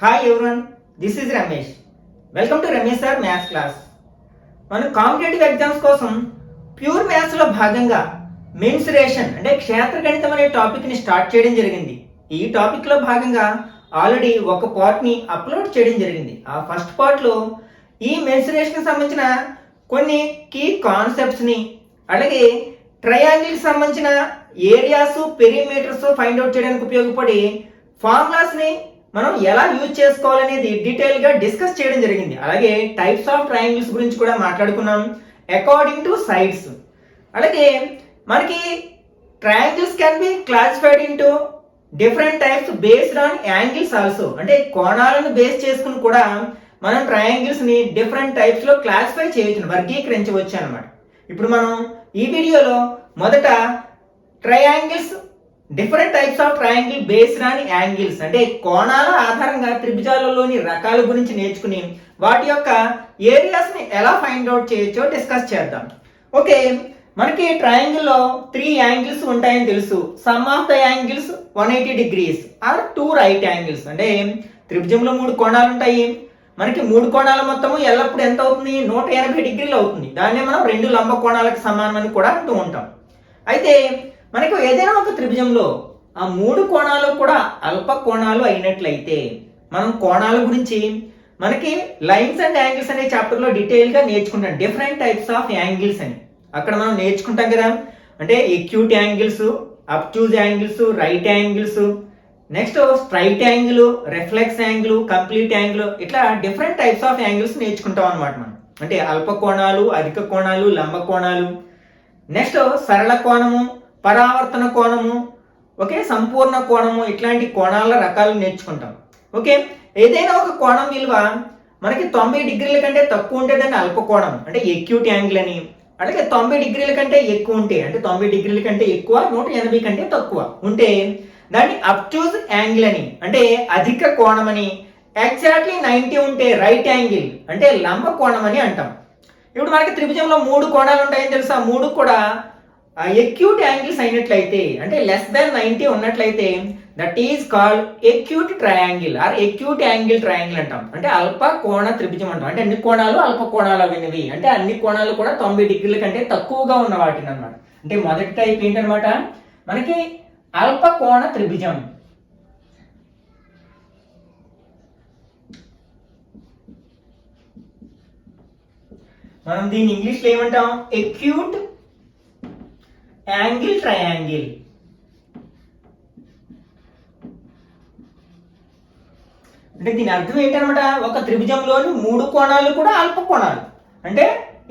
Hi everyone, this is Ramesh. Welcome to Ramesh sir maths class. మనం competitive exams కోసం pure మ్యాథ్స్లో భాగంగా మెన్సురేషన్ అంటే క్షేత్రగణితం అనే టాపిక్ని స్టార్ట్ చేయడం జరిగింది. ఈ టాపిక్లో భాగంగా ఆల్రెడీ ఒక పార్ట్ని అప్లోడ్ చేయడం జరిగింది. ఆ ఫస్ట్ పార్ట్లో ఈ మెన్సురేషన్కి సంబంధించిన కొన్ని కీ కాన్సెప్ట్స్ని అలాగే ట్రయాంగిల్కి సంబంధించిన ఏరియాస్ పెరిమీటర్స్ ఫైండ్ అవుట్ చేయడానికి ఉపయోగపడి ఫార్ములాస్ని మనం ఎలా యూజ్ చేసుకోవాలనేది డీటెయిల్గా డిస్కస్ చేయడం జరిగింది. అలాగే టైప్స్ ఆఫ్ ట్రయాంగిల్స్ గురించి కూడా మాట్లాడుకున్నాం అకార్డింగ్ టు సైడ్స్. అలాగే మనకి triangles can be classified into different types based on angles also. అంటే కోణాలను బేస్ చేసుకుని కూడా మనం ట్రయాంగిల్స్ని డిఫరెంట్ టైప్స్లో క్లాసిఫై చేయవచ్చు, వర్గీకరించవచ్చు అనమాట. ఇప్పుడు మనం ఈ వీడియోలో మొదట triangles different types of triangle based on angles అంటే కోణాల ఆధారంగా త్రిభుజాలలోని రకాల గురించి నేర్చుకుని వాటి యొక్క ఏరియాస్ని ఎలా ఫైండ్ అవుట్ చేయొచ్చో డిస్కస్ చేద్దాం. ఓకే, మనకి ట్రయాంగిల్లో 3 యాంగిల్స్ ఉంటాయని తెలుసు. Sum of the angles 180 degrees or 2 right angles. అంటే త్రిభుజంలో 3 కోణాలు ఉంటాయి. మనకి 3 కోణాల మొత్తము ఎల్లప్పుడు ఎంత అవుతుంది? 180 డిగ్రీలు అవుతుంది. దాన్నే మనం 2 లంబ కోణాలకు సమానమని కూడా అంటూ ఉంటాం. అయితే మనకు ఏదైనా ఒక త్రిభుజంలో ఆ 3 కోణాలు కూడా అల్ప కోణాలు అయినట్లయితే మనం కోణాల గురించి మనకి లైన్స్ అండ్ యాంగిల్స్ అనే చాప్టర్లో డీటెయిల్గా నేర్చుకుంటాం. డిఫరెంట్ టైప్స్ ఆఫ్ యాంగిల్స్ అని అక్కడ మనం నేర్చుకుంటాం కదా. అంటే acute angles, అబ్ట్యూజ్ angles, right angles, next straight angle, reflex angle, complete angle, ఇట్లా డిఫరెంట్ టైప్స్ ఆఫ్ యాంగిల్స్ నేర్చుకుంటాం అనమాట మనం. అంటే అల్ప కోణాలు, అధిక కోణాలు, లంబ కోణాలు, నెక్స్ట్ సరళ కోణము, పరావర్తన కోణము, ఓకే, సంపూర్ణ కోణము, ఇట్లాంటి కోణాల రకాలు నేర్చుకుంటాం. ఓకే, ఏదైనా ఒక కోణం విలువ మనకి 90 డిగ్రీల కంటే తక్కువ ఉంటే దాన్ని అల్ప కోణం అంటే ఎక్యూట్ యాంగిల్ అని, అలాగే 90 డిగ్రీల కంటే ఎక్కువ ఉంటే అంటే 90 డిగ్రీల కంటే ఎక్కువ 180 కంటే తక్కువ ఉంటే దాన్ని అబ్ట్యూజ్ యాంగిల్ అని అంటే అధిక కోణం అని, ఎగ్జాక్ట్లీ 90 ఉంటే రైట్ యాంగిల్ అంటే లంబ కోణం అని అంటాం. ఇప్పుడు మనకి త్రిభుజంలో 3 కోణాలు ఉంటాయని తెలుసా. 3 కూడా ఎక్యూట్ యాంగిల్స్ అయినట్లయితే అంటే లెస్ దాన్ 90 ఉన్నట్లయితే that is called acute triangle or acute angle triangle అంటాం. అంటే అల్ప కోణ త్రిభుజం అంటాం. అంటే అన్ని కోణాలు అల్ప కోణాలు అవినవి అంటే అన్ని కోణాలు కూడా 90 డిగ్రీల కంటే తక్కువగా ఉన్న వాటిని అనమాట. అంటే మొదటి టైప్ ఏంటనమాట మనకి అల్ప కోణ త్రిభుజం. మనం దీన్ని ఇంగ్లీష్లో ఏమంటాం? Acute angle triangle. అంటే దీని అర్థం ఏంటనమాట, ఒక త్రిభుజంలోని 3 కోణాలు కూడా అల్ప కోణాలు అంటే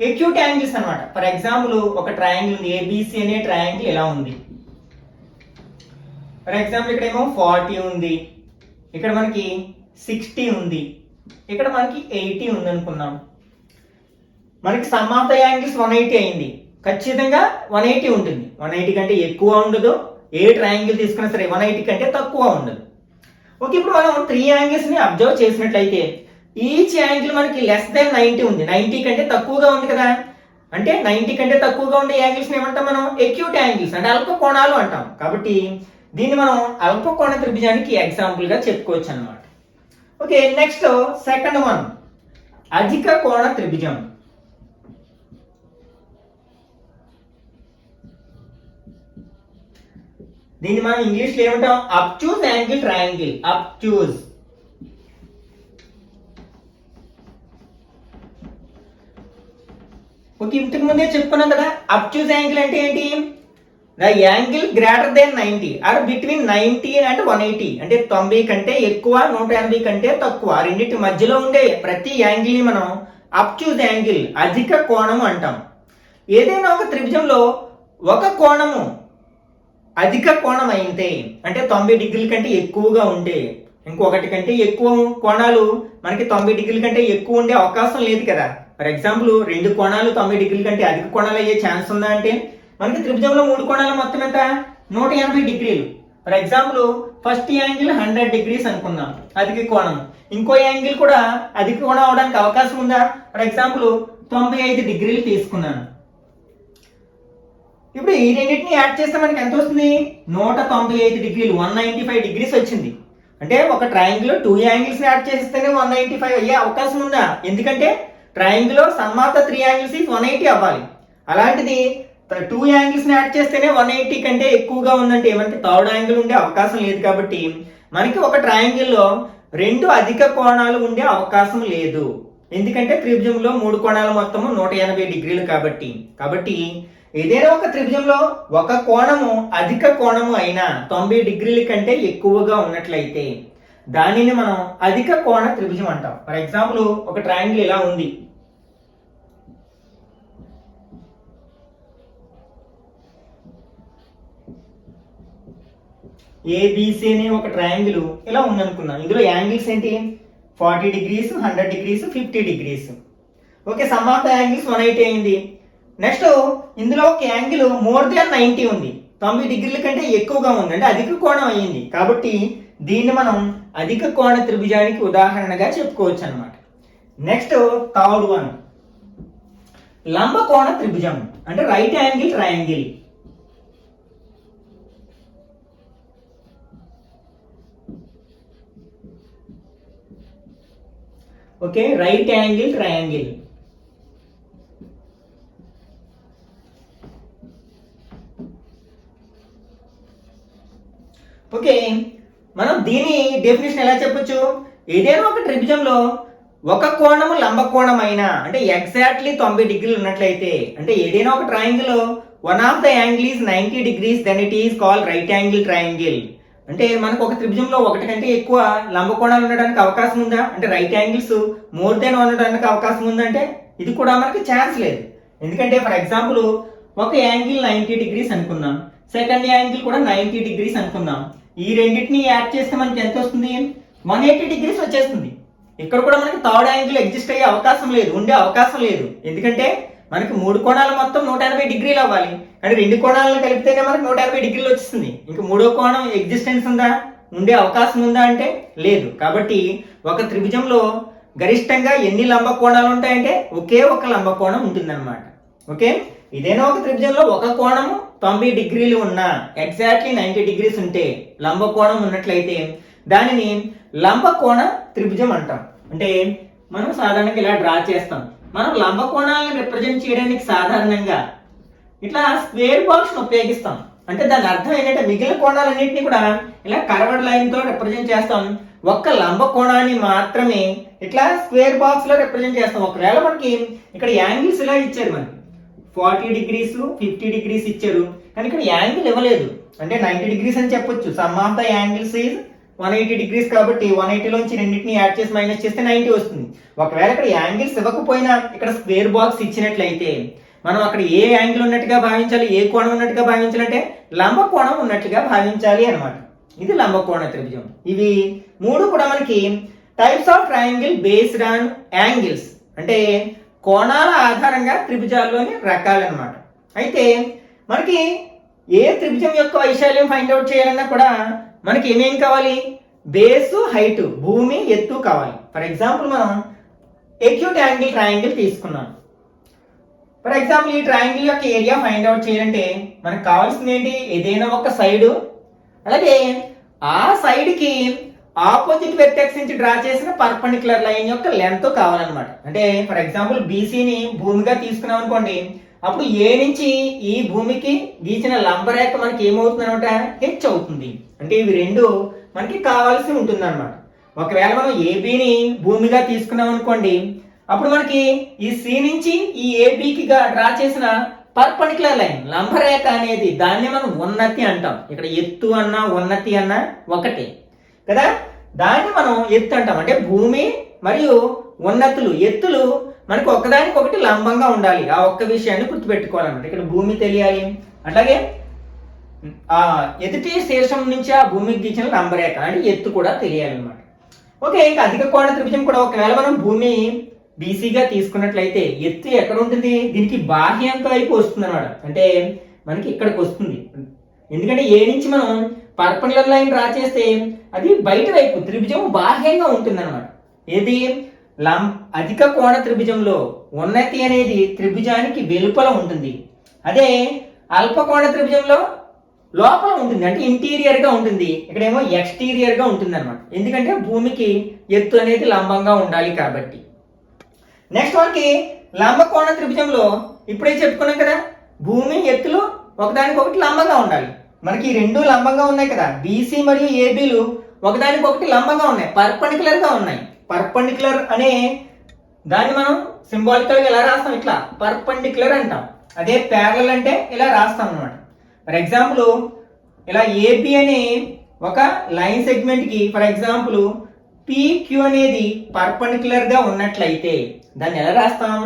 ఎక్యూట్ యాంగిల్స్ అనమాట. ఫర్ ఎగ్జాంపుల్ ఒక ట్రయాంగిల్ ఉంది, ఏబిసి అనే ట్రయాంగిల్ ఎలా ఉంది. ఫర్ ఎగ్జాంపుల్ ఇక్కడేమో 40 ఉంది, ఇక్కడ మనకి 60 ఉంది, ఇక్కడ మనకి 80 ఉంది అనుకున్నాం. మనకి సమ్ ఆఫ్ ద యాంగిల్స్ 180 అయింది. ఖచ్చితంగా 180 ఉంటుంది. 180 కంటే ఎక్కువ ఉండదు. ఏ ట్రయాంగిల్ తీసుకున్నా సరే 180 కంటే తక్కువ ఉండదు. ఓకే, ఇప్పుడు మనం 3 యాంగిల్స్ ని అబ్జర్వ్ చేసినట్లయితే ఈచ్ యాంగిల్ మనకి లెస్ దాన్ 90 ఉంది. 90 కంటే తక్కువగా ఉంది కదా. అంటే 90 కంటే తక్కువగా ఉండే యాంగిల్స్ ఏమంటాం మనం? ఎక్యూట్ యాంగిల్స్ అంటే అల్ప కోణాలు అంటాం. కాబట్టి దీన్ని మనం అల్ప కోణ త్రిభుజానికి ఎగ్జాంపుల్ గా చెప్పుకోవచ్చు అన్నమాట. ఓకే, నెక్స్ట్ సెకండ్ వన్ అధిక కోణ త్రిభుజం. దీన్ని మనం ఇంగ్లీష్ లో ఏమంటాం? Obtuse angle triangle. Obtuse. Okay, ఇంతకు ముందే చెప్పుకున్నాం కదా అబ్ట్యూజ్ యాంగిల్ అంటే ఏంటి? The angle greater than 90 or between 90 and 180 అంటే 90 కంటే ఎక్కువ 180 కంటే తక్కువ రెండింటి మధ్యలో ఉండే ప్రతి యాంగిల్ ని మనం అబ్ట్యూజ్ యాంగిల్ అధిక కోణం అంటాం. ఏదైనా ఒక త్రిభుజంలో ఒక కోణము అధిక కోణం అయితే అంటే 90 డిగ్రీల కంటే ఎక్కువగా ఉంటే, ఇంకొకటి కంటే ఎక్కువ కోణాలు మనకి 90 డిగ్రీల కంటే ఎక్కువ ఉండే అవకాశం లేదు కదా. ఫర్ ఎగ్జాంపుల్ 2 కోణాలు 90 డిగ్రీల కంటే అధిక కోణాలు అయ్యే ఛాన్స్ ఉందా అంటే మనకి త్రిభుజంలో 3 కోణాలు మొత్తం ఎంత? 180 డిగ్రీలు. For example first angle 100 degrees అనుకుందాం అధిక కోణం. ఇంకో యాంగిల్ కూడా అధిక కోణం అవడానికి అవకాశం ఉందా? ఫర్ ఎగ్జాంపుల్ 95 డిగ్రీలు తీసుకున్నాను. ఇప్పుడు ఈ రెండింటిని యాడ్ చేస్తే మనకి ఎంత వస్తుంది? 195 డిగ్రీలు, 195 డిగ్రీస్ వచ్చింది. అంటే ఒక ట్రయాంగిల్ 2 యాంగిల్స్ యాడ్ చేస్తేనే 195 అయ్యే అవకాశం ఉందా? ఎందుకంటే triangle some of the 3 angles is 180 అవ్వాలి. అలాంటిది 2 యాంగిల్స్ యాడ్ చేస్తేనే 180 కంటే ఎక్కువగా ఉందంటే ఏమంటే థర్డ్ యాంగిల్ ఉండే అవకాశం లేదు. కాబట్టి మనకి ఒక ట్రయాంగిల్లో 2 అధిక కోణాలు ఉండే అవకాశం లేదు. ఎందుకంటే త్రిభుజంలో 3 కోణాలు మొత్తము 180 డిగ్రీలు కాబట్టి ఏదైనా ఒక త్రిభుజంలో ఒక కోణము అధిక కోణము అయినా 90 డిగ్రీల కంటే ఎక్కువగా ఉన్నట్లయితే దానిని మనం అధిక కోణ త్రిభుజం అంటాం. ఫర్ ఎగ్జాంపుల్ ఒక ట్రయాంగిల్ ఇలా ఉంది. ఏబిసి అనే ఒక ట్రయాంగిల్ ఇలా ఉందనుకుందాం. ఇందులో యాంగిల్స్ ఏంటి? 40 degrees, 100 degrees, 50 degrees. Okay, some of the angles 180 అయింది. నెక్స్ట్ ఇందులో ఒక యాంగిల్ మోర్ దాన్ 90 ఉంది, 90 డిగ్రీల కంటే ఎక్కువగా ఉంది, అంటే అధిక కోణం అయ్యింది. కాబట్టి దీన్ని మనం అధిక కోణ త్రిభుజానికి ఉదాహరణగా చెప్పుకోవచ్చు అనమాట. నెక్స్ట్ థర్డ్ వన్, లంబ కోణ త్రిభుజం అంటే right angle triangle. Okay, right angle triangle. Okay, మనం దీని డెఫినేషన్ ఎలా చెప్పొచ్చు? ఏదైనా ఒక త్రిభుజంలో ఒక కోణము లంబ కోణం అయినా అంటే ఎగ్జాక్ట్లీ 90 డిగ్రీలు ఉన్నట్లయితే, అంటే ఏదైనా ఒక triangle one of the angle is 90 degrees, then it is called right angle triangle. అంటే మనకు ఒక త్రిభుజంలో ఒకటి కంటే ఎక్కువ లంబ కోణాలు ఉండడానికి అవకాశం ఉందా? అంటే రైట్ యాంగిల్స్ మోర్ దెన్ ఉండడానికి అవకాశం ఉందంటే ఇది కూడా మనకి ఛాన్స్ లేదు. ఎందుకంటే ఫర్ ఎగ్జాంపుల్ ఒక యాంగిల్ 90 డిగ్రీస్ అనుకుందాం, సెకండ్ యాంగిల్ కూడా 90 డిగ్రీస్ అనుకుందాం. ఈ రెండింటిని యాడ్ చేస్తే మనకి ఎంత వస్తుంది? 180 డిగ్రీస్ వచ్చేస్తుంది. ఇక్కడ కూడా మనకి థర్డ్ యాంగిల్ ఎగ్జిస్ట్ అయ్యే అవకాశం లేదు, ఉండే అవకాశం లేదు. ఎందుకంటే మనకి 3 కోణాలు మొత్తం 180 డిగ్రీలు అవ్వాలి, కానీ 2 కోణాలను కలిపితేనే మనకి 180 డిగ్రీలు వచ్చేస్తుంది. ఇంకా 3వ కోణం ఎగ్జిస్టెన్స్ ఉందా? ఉండే అవకాశం ఉందా అంటే లేదు. కాబట్టి ఒక త్రిభుజంలో గరిష్టంగా ఎన్ని లంబ కోణాలు ఉంటాయంటే ఒకే ఒక లంబ కోణం ఉంటుందన్నమాట. ఓకే, ఇదేనా ఒక త్రిభుజంలో ఒక కోణము 90 డిగ్రీలు ఉన్నా, ఎగ్జాక్ట్లీ 90 డిగ్రీస్ ఉంటే లంబ కోణం ఉన్నట్లయితే దానిని లంబ కోణ త్రిభుజం అంటాం. అంటే మనం సాధారణంగా ఇలా డ్రా చేస్తాం. మనం లంబ కోణాలను రిప్రజెంట్ చేయడానికి సాధారణంగా ఇట్లా స్క్వేర్ బాక్స్ ఉపయోగిస్తాం. అంటే దాని అర్థం ఏంటంటే మిగిలిన కోణాలన్నింటినీ కూడా ఇలా కర్వ్డ్ లైన్ తో రిప్రజెంట్ చేస్తాం, ఒక్క లంబ కోణాన్ని మాత్రమే ఇట్లా స్క్వేర్ బాక్స్ లో రిప్రజెంట్ చేస్తాం. ఒకవేళ మనకి ఇక్కడ యాంగిల్స్ ఇలా ఇచ్చారు, మనకి 40 డిగ్రీస్ 50 డిగ్రీస్ ఇచ్చారు, కానీ ఇక్కడ యాంగిల్ ఇవ్వలేదు. అంటే 90 డిగ్రీస్ అని చెప్పొచ్చు. Some of the angles is 180 degrees. కాబట్టి 180 లోంచి రెండింటిని యాడ్ చేసి మైనస్ చేస్తే 90 వస్తుంది. ఒకవేళ ఇక్కడ యాంగిల్స్ ఇవ్వకపోయినా ఇక్కడ స్క్వేర్ బాక్స్ ఇచ్చినట్లయితే మనం అక్కడ ఏ యాంగిల్ ఉన్నట్టుగా భావించాలి, ఏ కోణం ఉన్నట్టుగా భావించాలంటే లంబ కోణం ఉన్నట్టుగా భావించాలి అనమాట. ఇది లంబ కోణ త్రిభుజం. ఇవి 3 కూడా మనకి types of triangle based on angles, అంటే కోణాల ఆధారంగా త్రిభుజాల్లోని రకాలన్నమాట. అయితే మనకి ఏ త్రిభుజం యొక్క వైశాల్యం ఫైండ్ అవుట్ చేయాలన్నా కూడా మనకి ఏమేం కావాలి? బేస్, హైట్, భూమి ఎత్తు కావాలి. ఫర్ ఎగ్జాంపుల్ మనం ఎక్యూట్ యాంగిల్ ట్రయాంగిల్ తీసుకున్నాం. ఫర్ ఎగ్జాంపుల్ ఈ ట్రయాంగిల్ యొక్క ఏరియా ఫైండ్ అవుట్ చేయాలంటే మనకు కావాల్సింది ఏంటి? ఏదైనా ఒక సైడు, అలాగే ఆ సైడ్ కి ఆపోజిట్ వెర్టెక్స్ నుంచి డ్రా చేసిన పర్పెండిక్యులర్ లైన్ యొక్క లెంత్ కావాలన్నమాట. అంటే ఫర్ ఎగ్జాంపుల్ బీసీని భూమిగా తీసుకున్నాం అనుకోండి, అప్పుడు ఏ నుంచి ఈ భూమికి గీచిన లంబరేఖ మనకి ఏమవుతుంది అనమాట? హెచ్ అవుతుంది. అంటే ఇవి రెండు మనకి కావాల్సి ఉంటుంది అనమాట. ఒకవేళ మనం ఏబిని భూమిగా తీసుకున్నాం అనుకోండి, అప్పుడు మనకి ఈ సి నుంచి ఈ ఏబికి డ్రా చేసిన పర్పెండిక్యులర్ లైన్ లంబరేఖ అనేది దాన్ని మనం ఉన్నతి అంటాం. ఇక్కడ ఎత్తు అన్నా ఉన్నతి అన్నా ఒకటే కదా, దాన్ని మనం ఎత్తు అంటాం. అంటే భూమి మరియు ఉన్నతులు, ఎత్తులు మనకు ఒకదానికొకటి లంబంగా ఉండాలి. ఆ ఒక్క విషయాన్ని గుర్తుపెట్టుకోవాలన్నమాట. ఇక్కడ భూమి తెలియాలి, అట్లాగే ఆ ఎదుటి శీర్షం నుంచి ఆ భూమికి గీచిన లంబరేఖ అంటే ఎత్తు కూడా తెలియాలన్నమాట. ఓకే, ఇంకా అధిక కోణ త్రిభుజం కూడా ఒకవేళ మనం భూమి బీసీగా తీసుకున్నట్లయితే ఎత్తు ఎక్కడ ఉంటుంది? దీనికి బాహ్యాంక వైపు వస్తుంది అనమాట. అంటే మనకి ఇక్కడికి వస్తుంది. ఎందుకంటే ఏ నుంచి మనం పర్పెండిక్యులర్ లైన్ డ్రా చేస్తే అది బయట వైపు త్రిభుజం బాహ్యంగా ఉంటుంది అనమాట. ఏది? అధిక కోణ త్రిభుజంలో ఉన్నతి అనేది త్రిభుజానికి వెలుపల ఉంటుంది. అదే అల్ప కోణ త్రిభుజంలో లోపల ఉంటుంది, అంటే ఇంటీరియర్ గా ఉంటుంది, ఇక్కడేమో ఎక్స్టీరియర్ గా ఉంటుంది అనమాట. ఎందుకంటే భూమికి ఎత్తు అనేది లంబంగా ఉండాలి కాబట్టి. నెక్స్ట్ మనకి లంబకోణ త్రిభుజంలో ఇప్పుడే చెప్పుకున్నాం కదా, భూమి ఎత్తులు ఒకదానికొకటి లంబంగా ఉండాలి. మనకి రెండు లంబంగా ఉన్నాయి కదా, బీసీ మరియు ఏబీలు ఒకదానికొకటి లంబంగా ఉన్నాయి, పర్పెండిక్యులర్ గా ఉన్నాయి. పర్పెండిక్యులర్ అనే దాన్ని మనం సింబాలికల్ గా ఎలా రాస్తాం, ఇట్లా పర్పెండిక్యులర్ అంటాం. అదే ప్యారలల్ అంటే ఇలా రాస్తాం అనమాట. ఫర్ ఎగ్జాంపుల్ ఇలా ఏబి అనే ఒక లైన్ సెగ్మెంట్ కి ఫర్ ఎగ్జాంపుల్ పిక్యూ అనేది పర్పెండిక్యులర్ గా ఉన్నట్లయితే దాన్ని ఎలా రాస్తాం,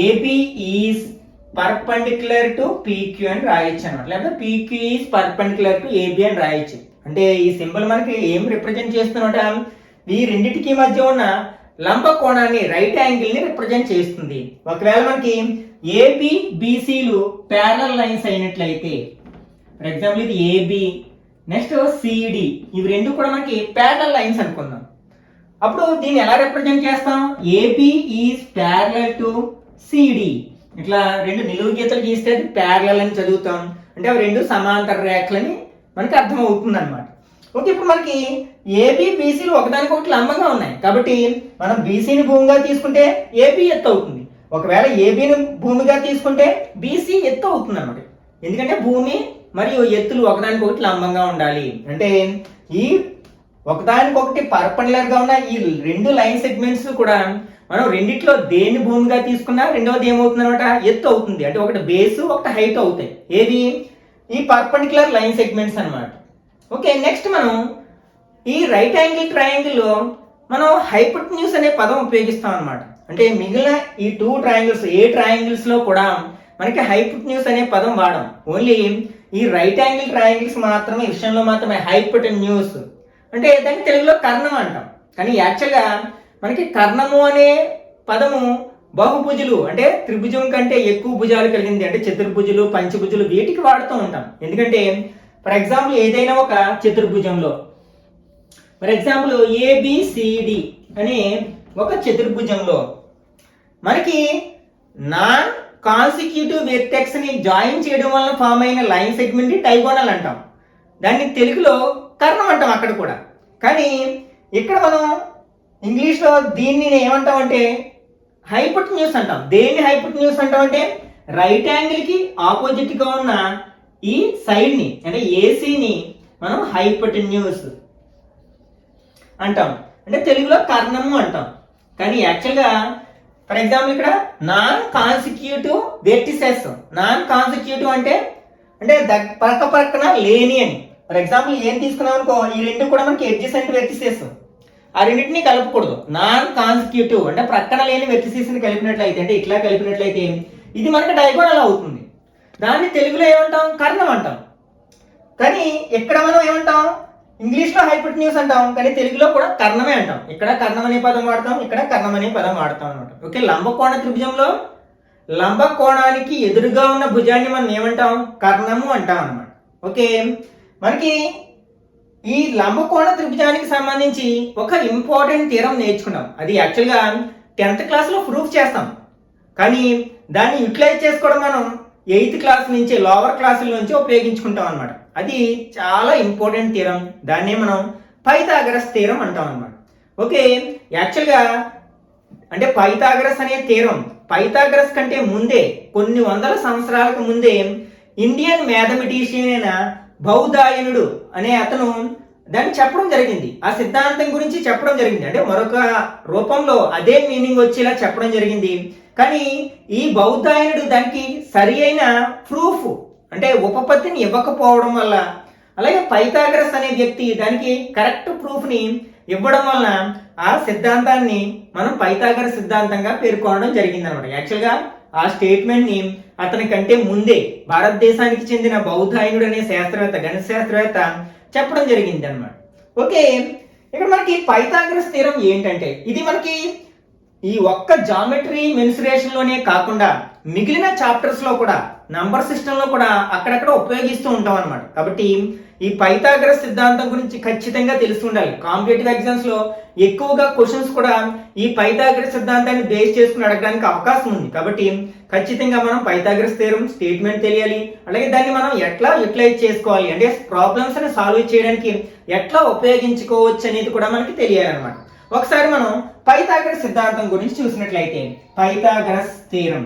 AB is perpendicular to PQ అని రాయొచ్చు అనమాట. లేకపోతే PQ is perpendicular to AB అని రాయొచ్చు. అంటే ఈ సింబల్ మనకి ఏం రిప్రజెంట్ చేస్తున్నట, ఈ రెండింటికి మధ్య ఉన్న లంబ కోణాన్ని, రైట్ యాంగిల్ ని రిప్రజెంట్ చేస్తుంది. ఒకవేళ మనకి ఏబి బీసీలు ప్యారలల్ లైన్స్ అయినట్లయితే, ఫర్ ఎగ్జాంపుల్ ఇది ఏబి, నెక్స్ట్ సిడి, ఇవి రెండు కూడా మనకి ప్యారలల్ లైన్స్ అనుకుందాం. అప్పుడు దీన్ని ఎలా రిప్రజెంట్ చేస్తాం, AB is parallel to CD. ఇట్లా రెండు నిలువు గీతలు గీస్తే అది ప్యారలల్ అని చదువుతాం, అంటే అవి రెండు సమాంతర రేఖలని మనకి అర్థం అవుతుంది అనమాట. ఓకే, ఇప్పుడు మనకి ఏబి బీసీలు ఒకదానికొకటి లంబంగా ఉన్నాయి కాబట్టి మనం బీసీని భూమిగా తీసుకుంటే ఏబి ఎత్తు అవుతుంది. ఒకవేళ ఏబిని భూమిగా తీసుకుంటే బీసీ ఎత్తు అవుతుంది అనమాట. ఎందుకంటే భూమి మరియు ఎత్తులు ఒకదానికొకటి లంబంగా ఉండాలి. అంటే ఈ ఒకదానికొకటి పర్పెండిక్యులర్ గా ఉన్న ఈ రెండు లైన్ సెగ్మెంట్స్ కూడా మనం రెండిట్లో దేన్ని భూమిగా తీసుకున్నా రెండవది ఏమవుతుంది అనమాట, ఎత్తు అవుతుంది. అంటే ఒకటి బేస్ ఒకటి హైట్ అవుతాయి. ఏది, ఈ పర్పెండిక్యులర్ లైన్ సెగ్మెంట్స్ అనమాట. ఓకే, నెక్స్ట్ మనం ఈ రైట్ యాంగిల్ ట్రయాంగిల్లో మనం హైపోటెన్యూస్ అనే పదం ఉపయోగిస్తాం అనమాట. అంటే మిగిలిన ఈ టూ ట్రయాంగిల్స్, ఏ ట్రయాంగిల్స్ లో కూడా మనకి హైపోటెన్యూస్ అనే పదం వాడం. ఓన్లీ ఈ రైట్ యాంగిల్ ట్రయాంగిల్స్ మాత్రమే విషయంలో మాత్రమే హైపోటెన్యూస్ అంటే దాన్ని తెలుగులో కర్ణం అంటాం. కానీ యాక్చువల్గా మనకి కర్ణము అనే పదము బహుభుజులు అంటే త్రిభుజం కంటే ఎక్కువ భుజాలు కలిగింది, అంటే చతుర్భుజులు, పంచభుజులు వీటికి వాడుతూ ఉంటాం. ఎందుకంటే ఫర్ ఎగ్జాంపుల్ ఏదైనా ఒక చతుర్భుజంలో, ఫర్ ఎగ్జాంపుల్ ఏబిసిడి అనే ఒక చతుర్భుజంలో మనకి నాన్ కాన్సిక్యూటివ్ వెర్టెక్స్ ని జాయిన్ చేయడం వల్ల ఫామ్ అయిన లైన్ సెగ్మెంట్ ని డైగోనల్ అంటాం. దాన్ని తెలుగులో కర్ణం అంటాం అక్కడ కూడా. కానీ ఇక్కడ మనం ఇంగ్లీష్ లో దీన్ని ఏమంటాం అంటే హైపోటెన్యూస్ అంటాం. దేన్ని హైపోటెన్యూస్ అంటాం అంటే రైట్ యాంగిల్ కి ఆపోజిట్ గా ఉన్న ఈ సైడ్ ని అంటే ఏసీని మనం హైపోటెన్యూస్ అంటాం, అంటే తెలుగులో కర్ణము అంటాం. కానీ యాక్చువల్గా ఫర్ ఎగ్జాంపుల్ ఇక్కడ non consecutive vertices, non consecutive అంటే అంటే పక్క పక్కన లేని అని. ఫర్ ఎగ్జాంపుల్ ఏం తీసుకున్నాం అనుకో, ఈ రెండు కూడా మనకి ఎడ్జసెంట్ వెర్టిసెస్, ఆ రెండింటిని కలపకూడదు. నాన్ కాన్సిక్యూటివ్ అంటే ప్రక్కన లేని వెర్టిసెస్ ని కలిపినట్లయితే, అంటే ఇట్లా కలిపినట్లయితే ఇది మనకి డైగోనల్ అవుతుంది. దాన్ని తెలుగులో ఏమంటాం, కర్ణం అంటాం. కానీ ఇక్కడ మనం ఏమంటాం, ఇంగ్లీష్ లో హైపోటెన్యూస్ అంటాం, కానీ తెలుగులో కూడా కర్ణమే అంటాం. ఇక్కడ కర్ణం అనే పదం వాడతాం, ఇక్కడ కర్ణం అనే పదం వాడతాం అనమాట. ఓకే, లంబకోణ త్రిభుజంలో లంబకోణానికి ఎదురుగా ఉన్న భుజాన్ని మనం ఏమంటాం, కర్ణము అంటాం అనమాట. ఓకే, మనకి ఈ లంబకోణ త్రిభుజానికి సంబంధించి ఒక ఇంపార్టెంట్ థియరం నేర్చుకున్నాం. అది యాక్చువల్గా 10th క్లాస్ లో ప్రూఫ్ చేస్తాం, కానీ దాన్ని యూటిలైజ్ చేసుకోవడం మనం 8th క్లాస్ నుంచి, లోవర్ క్లాసుల నుంచి ఉపయోగించుకుంటాం అనమాట. అది చాలా ఇంపార్టెంట్ థియరం, దాన్నే మనం పైథాగరస్ థియరం అంటాం అనమాట. ఓకే, యాక్చువల్గా అంటే పైథాగరస్ అనే థియరం పైథాగరస్ కంటే ముందే, కొన్ని వందల సంవత్సరాలకు ముందే ఇండియన్ మ్యాథమెటిషియన్ అయిన బౌధాయనుడు అనే అతను దాన్ని చెప్పడం జరిగింది. ఆ సిద్ధాంతం గురించి చెప్పడం జరిగింది, అంటే మరొక రూపంలో అదే మీనింగ్ వచ్చేలా చెప్పడం జరిగింది. కానీ ఈ బౌధాయనుడు దానికి సరి అయిన ప్రూఫ్ అంటే ఉపపత్తిని ఇవ్వకపోవడం వల్ల, అలాగే పైథాగరస్ అనే వ్యక్తి దానికి కరెక్ట్ ప్రూఫ్ ని ఇవ్వడం వలన ఆ సిద్ధాంతాన్ని మనం పైథాగరస్ సిద్ధాంతంగా పేర్కొనడం జరిగింది అనమాట. యాక్చువల్గా ఆ స్టేట్మెంట్ ని అతని కంటే ముందే భారతదేశానికి చెందిన బౌధాయనుడు అనే శాస్త్రవేత్త, గణిత శాస్త్రవేత్త చెప్పడం జరిగింది అనమాట. ఓకే, ఇక్కడ మనకి పైథాగరస్ థియరం ఏంటంటే, ఇది మనకి ఈ ఒక్క జామెట్రీ మెన్సురేషన్ లోనే కాకుండా మిగిలిన చాప్టర్స్ లో కూడా నంబర్ సిస్టంలో కూడా అక్కడక్కడ ఉపయోగిస్తూ ఉంటాం అనమాట. కాబట్టి ఈ పైథాగరస్ సిద్ధాంతం గురించి ఖచ్చితంగా తెలిసి ఉండాలి. కాంపిటేటివ్ ఎగ్జామ్స్ లో ఎక్కువగా క్వశ్చన్స్ కూడా ఈ పైథాగరస్ సిద్ధాంతాన్ని బేస్ చేసుకుని అడగడానికి అవకాశం ఉంది. కాబట్టి ఖచ్చితంగా మనం పైథాగరస్ థియరం స్టేట్మెంట్ తెలియాలి, అలాగే దాన్ని మనం ఎట్లా యూటిలైజ్ చేసుకోవాలి అంటే ప్రాబ్లమ్స్ ని సాల్వ్ చేయడానికి ఎట్లా ఉపయోగించుకోవచ్చు అనేది కూడా మనకి తెలియాలన్నమాట. ఒకసారి మనం పైథాగరస్ సిద్ధాంతం గురించి చూసినట్లయితే పైథాగరస్ థియరం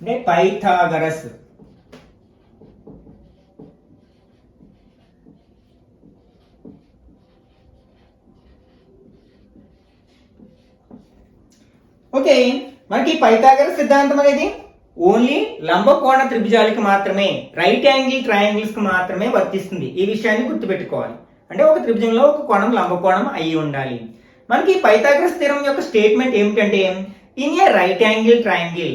అంటే పైథాగరస్ ఓకే, మనకి పైథాగరస్ సిద్ధాంతం అనేది ఓన్లీ లంబకోణ త్రిభుజాలకి మాత్రమే, రైట్ యాంగిల్ ట్రయాంగిల్స్ కి మాత్రమే వర్తిస్తుంది. ఈ విషయాన్ని గుర్తుపెట్టుకోవాలి. అంటే ఒక త్రిభుజంలో ఒక కోణం లంబకోణం అయి ఉండాలి. మనకి పైథాగరస్ థియరం యొక్క స్టేట్మెంట్ ఏమిటంటే in a right angle triangle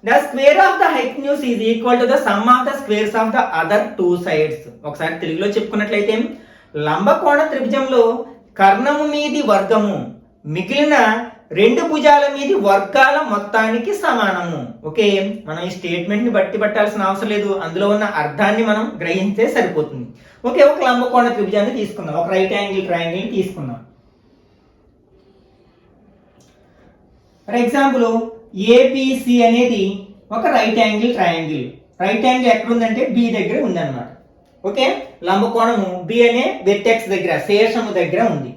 the square of the hypotenuse is equal to the sum of the squares of the other two sides. ఒకసారి తెలుగులో చెప్పుకున్నట్లయితే లంబకోణ త్రిభుజంలో కర్ణము మీది వర్గము మిగిలిన రెండు భుజాల మీది వర్గాల మొత్తానికి సమానము. ఓకే, మనం ఈ స్టేట్మెంట్ ని బట్టి పట్టాల్సిన అవసరం లేదు, అందులో ఉన్న అర్థాన్ని మనం గ్రహించే సరిపోతుంది. ఓకే, ఒక లంబకోణ త్రిభుజాన్ని తీసుకుందాం, ఒక రైట్ యాంగిల్ ట్రయాంగిల్ తీసుకుందాం. ఫర్ ఎగ్జాంపుల్ ఏబిసి అనేది ఒక right angle triangle. Right angle ఎక్కడ ఉందంటే బి దగ్గర ఉందన్నమాట. ఓకే, లంబకోణము బి అనే వెర్టెక్స్ దగ్గర, శీర్షము దగ్గర ఉంది.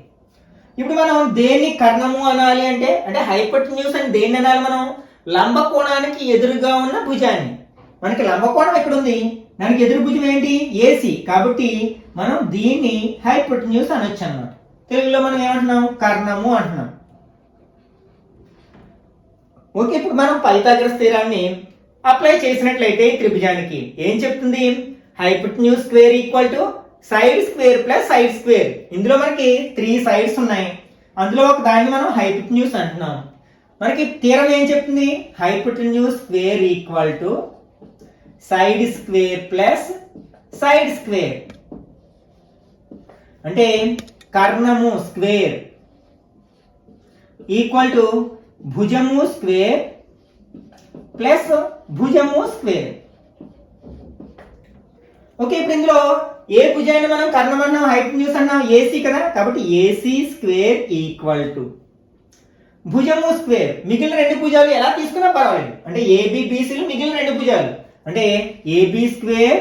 ఇప్పుడు మనం దేన్ని కర్ణము అనాలి అంటే హైపోటెన్యూస్ అని దేన్ని అనాలి? మనం లంబకోణానికి ఎదురుగా ఉన్న భుజాన్ని. మనకి లంబకోణం ఎక్కడ ఉంది, దానికి ఎదురు భుజం ఏంటి? ఏసి. కాబట్టి మనం దీన్ని హైపోటెన్యూస్ అనొచ్చు అన్నమాట. తెలుగులో మనం ఏమంటున్నాం? కర్ణము అంటున్నాం. ఓకే, ఇప్పుడు మనం పైథాగరస్ థియరాన్ని అప్లై చేసినట్లయితే ఈ త్రిభుజానికి ఏం చెప్తుంది? Hypotenuse square equal to side square plus side square. ఇందులో మనకి 3 సైడ్స్ ఉన్నాయి, అందులో ఒక దాన్ని మనం హైపోటెన్యూస్ అంటున్నాం. మనకి థియరం ఏం చెప్తుంది? Hypotenuse square equal to side square plus side square. అంటే కర్ణము స్క్వేర్ ఈక్వల్ టు భుజము స్క్వేర్ ప్లస్ భుజము స్క్వేర్. ఓకే, ఇప్పుడు ఇందులో ఏ భుజాన్ని మనం కర్ణం అన్నాం, హైపోటెన్యూస్ అన్నాం, ఏసీ కదా. కాబట్టి ఏసీ స్క్వేర్ ఈక్వల్ టు భుజము స్క్వేర్. మిగిలిన రెండు భుజాలు ఎలా తీసుకున్నా పర్వాలేదు, అంటే ఏబి బీసీలు మిగిలిన రెండు భుజాలు, అంటే AB square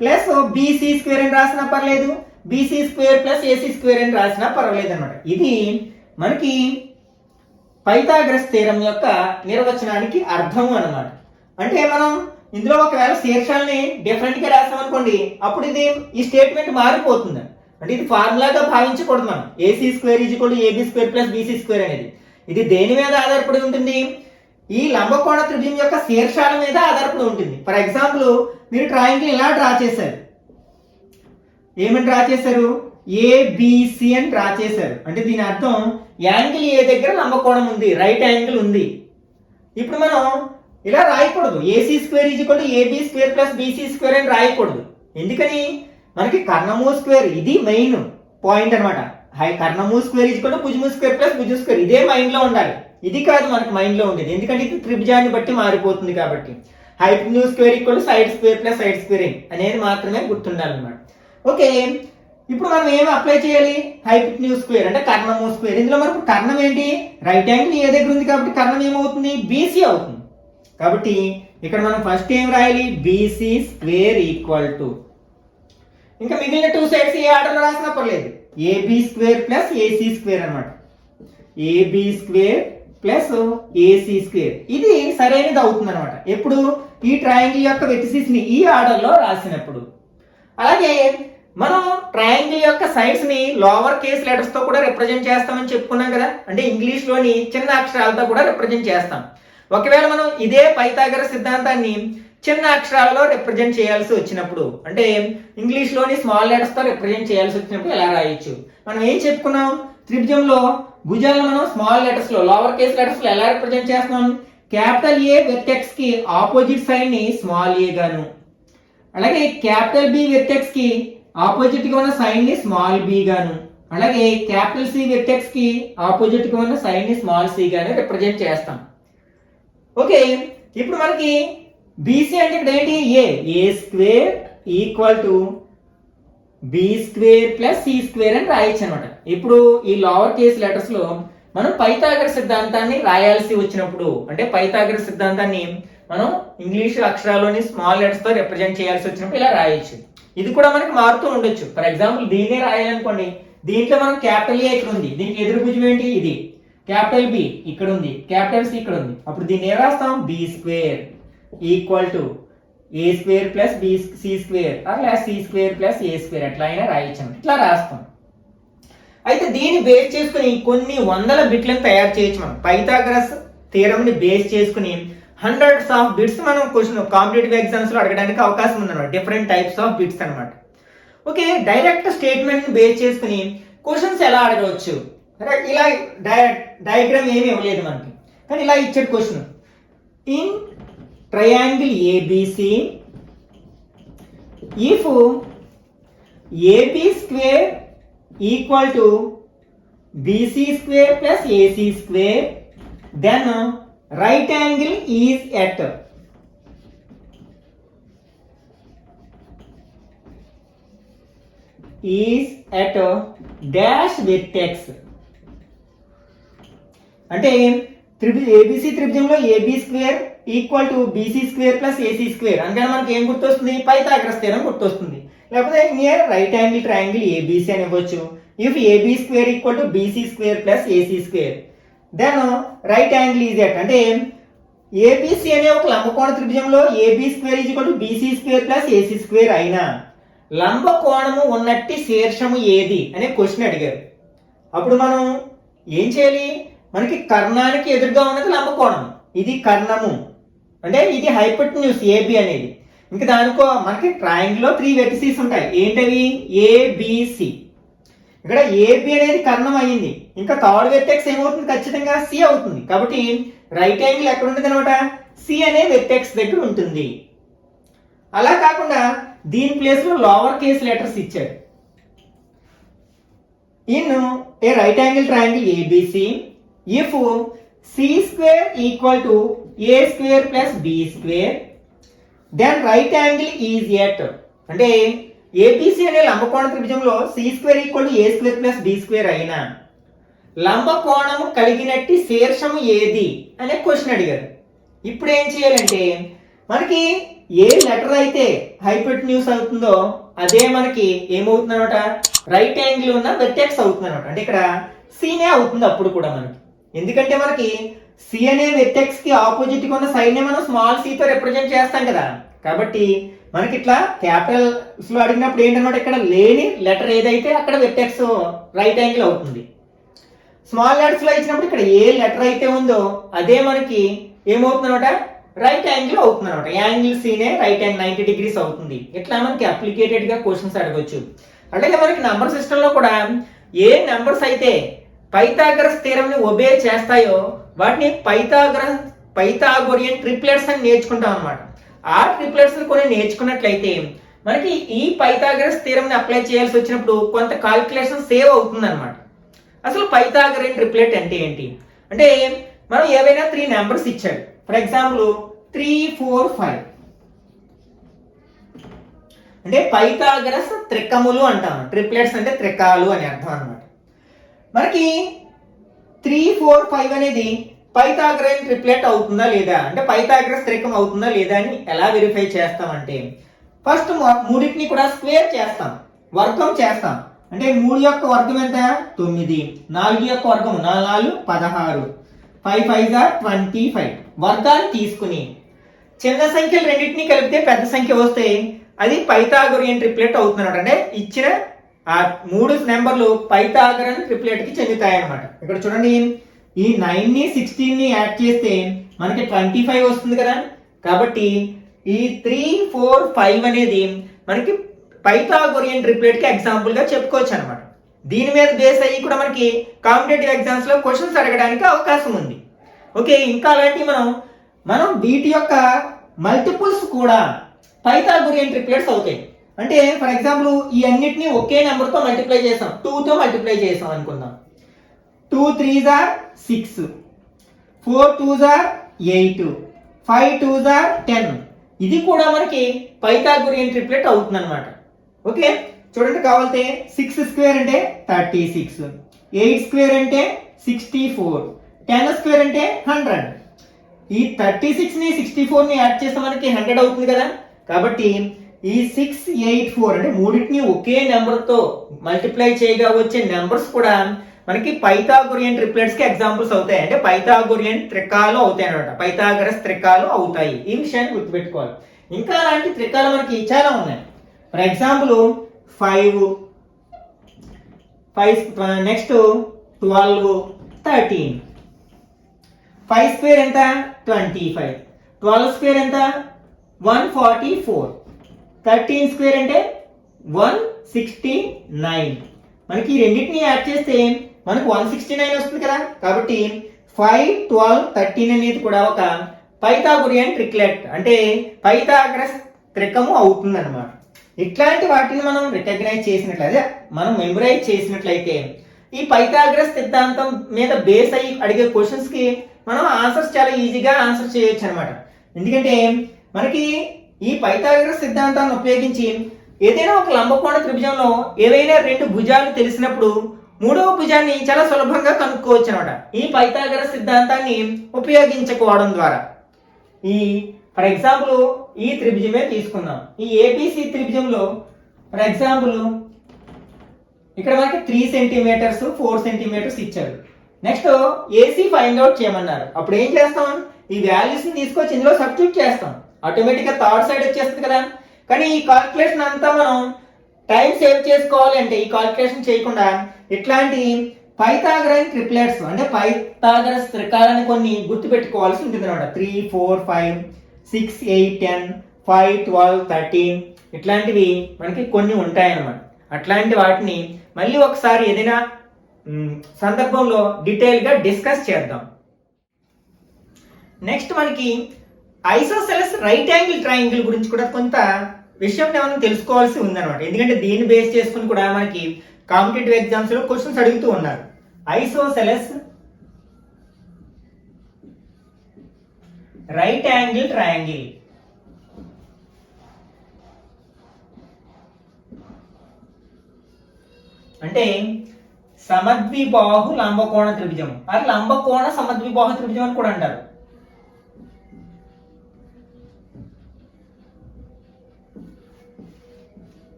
plus BC square అని రాసినా పర్లేదు, BC square plus AC square అని రాసినా పర్వాలేదు అనమాట. ఇది మనకి పైథాగరస్ థియరం యొక్క నిర్వచనానికి అర్థం అన్నమాట. అంటే మనం ఇందులో ఒకవేళ శీర్షాలని డిఫరెంట్ గా రాసాం అనుకోండి, అప్పుడు ఇది ఈ స్టేట్మెంట్ మారిపోతుంది. అంటే ఇది ఫార్ములాగా భావించకూడదు మనం. AC square is equal to AB square plus BC square అనేది. ఇది దేని మీద ఆధారపడి ఉంటుంది? ఈ లంబకోణ త్రిభుజం యొక్క శీర్షాల మీద ఆధారపడి ఉంటుంది. ఫర్ ఎగ్జాంపుల్ మీరు ట్రయాంగిల్ ఇలా డ్రా చేశారు, ఏమని డ్రా చేశారు? ఏబిసి అని డ్రా చేశారు. అంటే దీని అర్థం యాంగిల్ ఏ దగ్గర లంబకోణం ఉంది, రైట్ యాంగిల్ ఉంది. ఇప్పుడు మనం ఇలా రాయకూడదు, AC square is equal to AB square plus BC square అని రాయకూడదు. ఎందుకని? మనకి కర్ణము స్క్వేర్ ఇది మెయిన్ పాయింట్ అనమాట. కర్ణము స్క్వేర్ ఈజ్ ఈక్వల్ టు భుజము స్క్వేర్ ప్లస్ భుజ స్క్వేర్, ఇదే మైండ్ లో ఉండాలి. ఇది కాదు మనకి మైండ్ లో ఉండేది, ఎందుకంటే ఇది త్రిభుజాన్ని బట్టి మారిపోతుంది. కాబట్టి hypotenuse square equal to side square plus side square అనేది మాత్రమే గుర్తుండాలన్నమాట. ఓకే, ఇప్పుడు మనం ఏమి అప్లై చేయాలి? హైపోటెన్యూస్ స్క్వేర్ అంటే కర్ణము స్క్వేర్. ఇందులో మనకు కర్ణం ఏంటి? రైట్ యాంగిల్ ఏ దగ్గర ఉంది కాబట్టి కర్ణం ఏమవుతుంది? బీసీ అవుతుంది. కాబట్టి ఇక్కడ మనం ఫస్ట్ ఏం రాయాలి? బీసీ స్క్వేర్ ఈక్వల్ టు, ఇంకా మిగిలిన 2 సైడ్స్ ఏ ఆర్డర్లో రాసినా పర్లేదు, AB square plus AC square అనమాట. AB square plus AC square ఇది సరైనది అవుతుంది అనమాట. ఎప్పుడు? ఈ ట్రయాంగిల్ యొక్క వెర్టిసెస్ ని ఈ ఆర్డర్లో రాసినప్పుడు. అలాగే మనం ట్రయాంగిల్ యొక్క సైడ్స్ ని లోవర్ కేస్ లెటర్స్ తో కూడా రిప్రజెంట్ చేస్తామని చెప్పుకున్నాం కదా. అంటే ఇంగ్లీష్ లోని చిన్న అక్షరాలతో కూడా రిప్రజెంట్ చేస్తాం. ఒకవేళ మనం ఇదే పైథాగరస్ సిద్ధాంతాన్ని చిన్న అక్షరాలలో రిప్రజెంట్ చేయాల్సి వచ్చినప్పుడు, అంటే ఇంగ్లీష్ లోని స్మాల్ లెటర్స్ తో రిప్రజెంట్ చేయాల్సి వచ్చినప్పుడు ఎలా రాయొచ్చు? మనం ఏం చెప్పుకున్నాం? త్రిభుజంలో భుజాలను మనం స్మాల్ లెటర్స్ లో, లోవర్ కేస్ లెటర్స్ లో ఎలా రిప్రజెంట్ చేస్తున్నాం? క్యాపిటల్ ఏ వెర్టెక్స్ కి ఆపోజిట్ సైడ్ ని స్మాల్ ఏ గాను, అలాగే క్యాపిటల్ బి వెర్టెక్స్ కి ఆపోజిట్ గా ఉన్న సైడ్ ని స్మాల్ బి గాను, అలాగే క్యాపిటల్ సి వెర్టెక్స్ కి ఆపోజిట్ గా ఉన్న సైన్ ని స్మాల్ సి గానే రిప్రజెంట్ చేస్తాం. ఓకే, ఇప్పుడు మనకి బీసీ అంటే ఇక్కడ ఏంటి, A square equal to B square plus C square అని రాయొచ్చు అనమాట. ఇప్పుడు ఈ లోవర్ కేస్ లెటర్స్ లో మనం పైథాగరస్ సిద్ధాంతాన్ని రాయాల్సి వచ్చినప్పుడు, అంటే పైథాగరస్ సిద్ధాంతాన్ని మనం ఇంగ్లీష్ అక్షరాల్లోని స్మాల్ లెటర్స్ తో రిప్రజెంట్ చేయాల్సి వచ్చినప్పుడు ఇలా రాయొచ్చు. ఇది కూడా మనకి మారుతూ ఉండొచ్చు. ఫర్ ఎగ్జాంపుల్ దీన్నే రాయాలనుకోండి, దీంట్లో మనం క్యాపిటల్ ఏ ఇక్కడ ఉంది, దీనికి ఎదురు భుజం ఏంటి ఇది, క్యాపిటల్ బి ఇక్కడ ఉంది, క్యాపిటల్ సి ఇక్కడ ఉంది. అప్పుడు దీన్ని ఏం రాస్తాం, B square equal to A square plus B C square అలా C square plus A square ఎట్లా అయినా రాయించాం, ఇట్లా రాస్తాం. అయితే దీన్ని బేస్ చేసుకుని కొన్ని వందల బిట్లను తయారు చేయొచ్చు. మనం పైథాగరస్ థియరమ్ ని బేస్ చేసుకుని హండ్రెడ్స్ ఆఫ్ బిట్స్ మనం క్వశ్చన్ కాంపిటేటివ్ ఎగ్జామ్స్ లో అడగడానికి అవకాశం ఉందన్నమాట. డిఫరెంట్ టైప్స్ ఆఫ్ బిట్స్ అనమాట. ఓకే, డైరెక్ట్ స్టేట్మెంట్ ని బేస్ చేసుకుని క్వశ్చన్స్ ఎలా అడగవచ్చు, ఇలా డయాగ్రామ్ ఏమి ఇవ్వలేదు మనకి, కానీ ఇలా ఇచ్చాడు question. In triangle ABC if AB square equal to BC square plus AC square then right angle is at dash vertex. అంటే ఏబిసి త్రిభుజంలో AB square equal to BC square plus AC square అంటే మనకి ఏం గుర్తొస్తుంది, Pythagoras theorem గుర్తొస్తుంది. లేకపోతే near right angle triangle ABC అని ఇవ్వచ్చు. If AB square equal to BC square plus AC square then right angle is at, అంటే ABC అనే ఒక లంబకోణ త్రిభుజంలో AB square is equal to BC square plus AC square అయినా లంబకోణము ఉన్నట్టి శీర్షము ఏది అనే క్వశ్చన్ అడిగారు. అప్పుడు మనం ఏం చేయాలి, మనకి కర్ణానికి ఎదురుగా ఉన్నది లంబకోణం, ఇది కర్ణము, అంటే ఇది హైపోటెన్యూస్ ఏబి అనేది. ఇంకా దానికో మనకి ట్రయాంగిల్ లో 3 వెర్టిసెస్ ఉంటాయి. ఏంటవి, ఏబిసి. ఇక్కడ ఏబి అనేది కర్ణం అయ్యింది, ఇంకా థర్డ్ వెర్టెక్స్ ఏమవుతుంది, ఖచ్చితంగా సి అవుతుంది. కాబట్టి రైట్ యాంగిల్ ఎక్కడ ఉంటుంది అనమాట, సి అనే వెర్టెక్స్ దగ్గర ఉంటుంది. అలా కాకుండా దీని ప్లేస్ లో లోవర్ కేస్ లెటర్స్ ఇచ్చాడు. In a right angle triangle ABC if C square equal to A square plus B square then right angle is at, అంటే ఏబిసి అనే లంబకోణ త్రిభుజంలో C square equal to A square plus B square అయినా లంబకోణము కలిగినట్టి శీర్షము ఏది అనే question అడిగారు. ఇప్పుడు ఏం చేయాలంటే మనకి ఏ లెటర్ అయితే హైపోటెన్యూస్ అవుతుందో అదే మనకి ఏమవుతుంది అనమాట, రైట్ యాంగిల్ ఉన్న వెర్టెక్స్ అవుతుంది అనమాట. అంటే ఇక్కడ సీనే అవుతుంది అప్పుడు కూడా మనకి, ఎందుకంటే మనకి సి అనే వెర్టెక్స్ కి ఆపోజిట్ గా ఉన్న సైన్ ని మనం స్మాల్ సి తో రిప్రజెంట్ చేస్తాం కదా. కాబట్టి మనకి ఇట్లా క్యాపిటల్స్ లో అడిగినప్పుడు ఏంటన్నమాట, ఇక్కడ లేని లెటర్ ఏదైతే అక్కడ వెర్టెక్స్ రైట్ యాంగిల్ అవుతుంది. స్మాల్ లెటర్స్ లో ఇచ్చినప్పుడు ఇక్కడ ఏ లెటర్ అయితే ఉందో అదే మనకి ఏమవుతుంది అనమాట, రైట్ యాంగిల్ అవుతుంది అనమాట. యాంగిల్ సీనే రైట్ యాంగిల్ 90 డిగ్రీస్ అవుతుంది. ఇట్లా మనకి అప్లికేటెడ్ గా క్వశ్చన్స్ అడగొచ్చు. అలాగే మనకి నంబర్ సిస్టమ్ లో కూడా ఏ నెంబర్స్ అయితే పైథాగరస్ థియరం ని ఒబే చేస్తాయో వాటిని పైథాగోరియన్ ట్రిప్లెట్స్ అని నేర్చుకుంటాం అనమాట. ఆ ట్రిప్లెట్స్ కొన్ని నేర్చుకున్నట్లయితే మనకి ఈ పైథాగరస్ థియరం ని అప్లై చేయాల్సి వచ్చినప్పుడు కొంత కాల్కులేషన్ సేవ్ అవుతుంది అనమాట. అసలు పైథాగోరియన్ ట్రిప్లెట్ అంటే ఏంటి అంటే, మనం ఏవైనా 3 నెంబర్స్ ఇచ్చాడు. ఫర్ ఎగ్జాంపుల్ 3, 4, 5 అంటే పైథాగరస్ త్రికములు అంటాం. ట్రిప్లెట్స్ అంటే త్రికాలు అని అర్థం అనమాట. మనకి 3, 4, 5 అనేది పైథాగోరియన్ ట్రిప్లెట్ అవుతుందా లేదా, అంటే పైథాగరస్ త్రికం అవుతుందా లేదా అని ఎలా వెరిఫై చేస్తామంటే, ఫస్ట్ మూడింటిని కూడా స్క్వేర్ చేస్తాం, వర్గం చేస్తాం. అంటే 3 యొక్క వర్గం ఎంత, 9, 4 యొక్క వర్గం 4, 16, 5, 5 25 వర్గాలు తీసుకుని చిన్న సంఖ్యలు రెండింటిని కలిపితే పెద్ద సంఖ్య వస్తే అది పైథాగోరియన్ ట్రిప్లెట్ అవుతుంది. అంటే ఇచ్చిన ఆ 3 నెంబర్లు పైథాగోరియన్ ట్రిప్లెట్ కి చెందుతాయి అన్నమాట. ఇక్కడ చూడండి, ఈ 9 ని 16 ని యాడ్ చేస్తే మనకి 25 వస్తుంది కదా. కాబట్టి ఈ 3, 4, 5 అనేది మనకి పైథాగోరియన్ ట్రిప్లెట్ కి ఎగ్జాంపుల్ గా చెప్పుకోవచ్చు అనమాట. దీని మీద బేస్ అయ్యి కూడా మనకి కాంపిటేటివ్ ఎగ్జామ్స్ లో క్వశ్చన్స్ అడగడానికి అవకాశం ఉంది. ఓకే, ఇంకా అలాంటి మనం వీటి యొక్క మల్టిపుల్స్ కూడా పైథాగోరియన్ ట్రిప్లెట్స్ అవుతాయి. అంటే ఫర్ ఎగ్జాంపుల్ ఈ అన్నిటిని ఒకే నెంబర్తో మల్టిప్లై చేసాం, 2తో మల్టిప్లై చేసాం అనుకుందాం. 2 3s are 6, 4 2s are 8, 5 2s are 10. ఇది కూడా మనకి పైథాగోరియన్ ట్రిప్లెట్ అవుతుంది అనమాట. ఓకే, చూడండి కావాలంటే 6 స్క్వేర్ అంటే 36, 8 స్క్వేర్ అంటే 64, 10 స్క్వేర్ అంటే 100. ఈ 36ని 64ని యాడ్ చేస్తే మనకి 100 అవుతుంది కదా. కాబట్టి ఈ 6 8 4 అంటే మూడింటిని ఒకే నెంబర్తో మల్టిప్లై చేయగా వచ్చే నెంబర్స్ కూడా మనకి పైథాగోరియన్ ట్రిప్లెట్స్ కి ఎగ్జాంపుల్స్ అవుతాయి. అంటే పైథాగోరియన్ త్రికాలు అవుతాయి అనమాట, పైథాగరస్ త్రికాలు అవుతాయి. ఈ విషయాన్ని గుర్తుపెట్టుకోవాలి. ఇంకా అలాంటి త్రికాలు మనకి చాలా ఉన్నాయి. For example 5 next 12 13. 5 స్క్వేర్ ఎంత 25, 12 స్క్వేర్ ఎంత 144, 13 స్క్వేర్ అంటే 169. మనకి ఈ రెండింటిని యాడ్ చేస్తే మనకు 169 వస్తుంది కదా. కాబట్టి 5 12 13 అనేది కూడా ఒక పైథాగోరియన్ ట్రిప్లెట్, అంటే పైథాగరస్ త్రికము అవుతుంది అనమాట. ఇట్లాంటి వాటిని మనం రికగ్నైజ్ చేసినట్లయితే, మనం మెమరైజ్ చేసినట్లయితే ఈ పైథాగరస్ సిద్ధాంతం మీద బేస్ అయ్యి అడిగే క్వశ్చన్స్ కి మనం ఆన్సర్స్ చాలా ఈజీగా ఆన్సర్ చేయొచ్చు అనమాట. ఎందుకంటే మనకి ఈ పైథాగరస్ సిద్ధాంతాన్ని ఉపయోగించి ఏదైనా ఒక లంబకోణ త్రిభుజంలో ఏవైనా రెండు భుజాలు తెలిసినప్పుడు మూడవ భుజాన్ని చాలా సులభంగా కనుక్కోవచ్చు అనమాట, ఈ పైథాగరస్ సిద్ధాంతాన్ని ఉపయోగించుకోవడం ద్వారా. ఈ ఫర్ ఎగ్జాంపుల్ ఈ త్రిభుజమే తీసుకుందాం. ఈ ఏబిసి త్రిభుజంలో ఫర్ ఎగ్జాంపుల్ ఇక్కడ మనకి 3 సెంటీమీటర్స్ 4 సెంటీమీటర్స్ ఇచ్చారు. నెక్స్ట్ ఏసీ ఫైండ్ అవుట్ చేయమన్నారు. అప్పుడు ఏం చేస్తాం, ఈ వాల్యూస్ ని తీసుకొచ్చి ఇందులో సబ్స్టిట్యూట్ చేస్తాం, ఆటోమేటిక్ గా థర్డ్ సైడ్ వచ్చేస్తుంది కదా. కానీ ఈ కాల్కులేషన్ అంతా మనం టైం సేవ్ చేసుకోవాలి అంటే ఈ కాల్కులేషన్ చేయకుండా ఇట్లాంటి పైథాగరస్ ట్రిప్లెట్స్ అంటే పైథాగరస్ త్రికాలని కొన్ని గుర్తుపెట్టుకోవాల్సి ఉంటుంది అనమాట. 3 4 5 6 8 10 5 12 13 ఇట్లాంటివి మనకి కొన్ని ఉంటాయన్నమాట. అట్లాంటి వాటిని మళ్ళీ ఒకసారి ఏదైనా సందర్భంలో డీటెయిల్ గా డిస్కస్ చేద్దాం. నెక్స్ట్ మనకి ఐసోసెలస్ రైట్ యాంగిల్ ట్రయాంగిల్ గురించి కూడా కొంత విషయం మనం తెలుసుకోవాల్సి ఉందన్నమాట. ఎందుకంటే దీన్ని బేస్ చేసుకుని కూడా మనకి కాంపిటేటివ్ ఎగ్జామ్స్ లో క్వశ్చన్స్ అడుగుతూ ఉన్నారు. ఐసోసెలస్ రైట్ యాంగిల్ ట్రయాంగిల్ అంటే సమద్విబాహు లంబకోణ త్రిభుజం, అది లంబకోణ సమద్విబాహు త్రిభుజం అని కూడా అంటారు.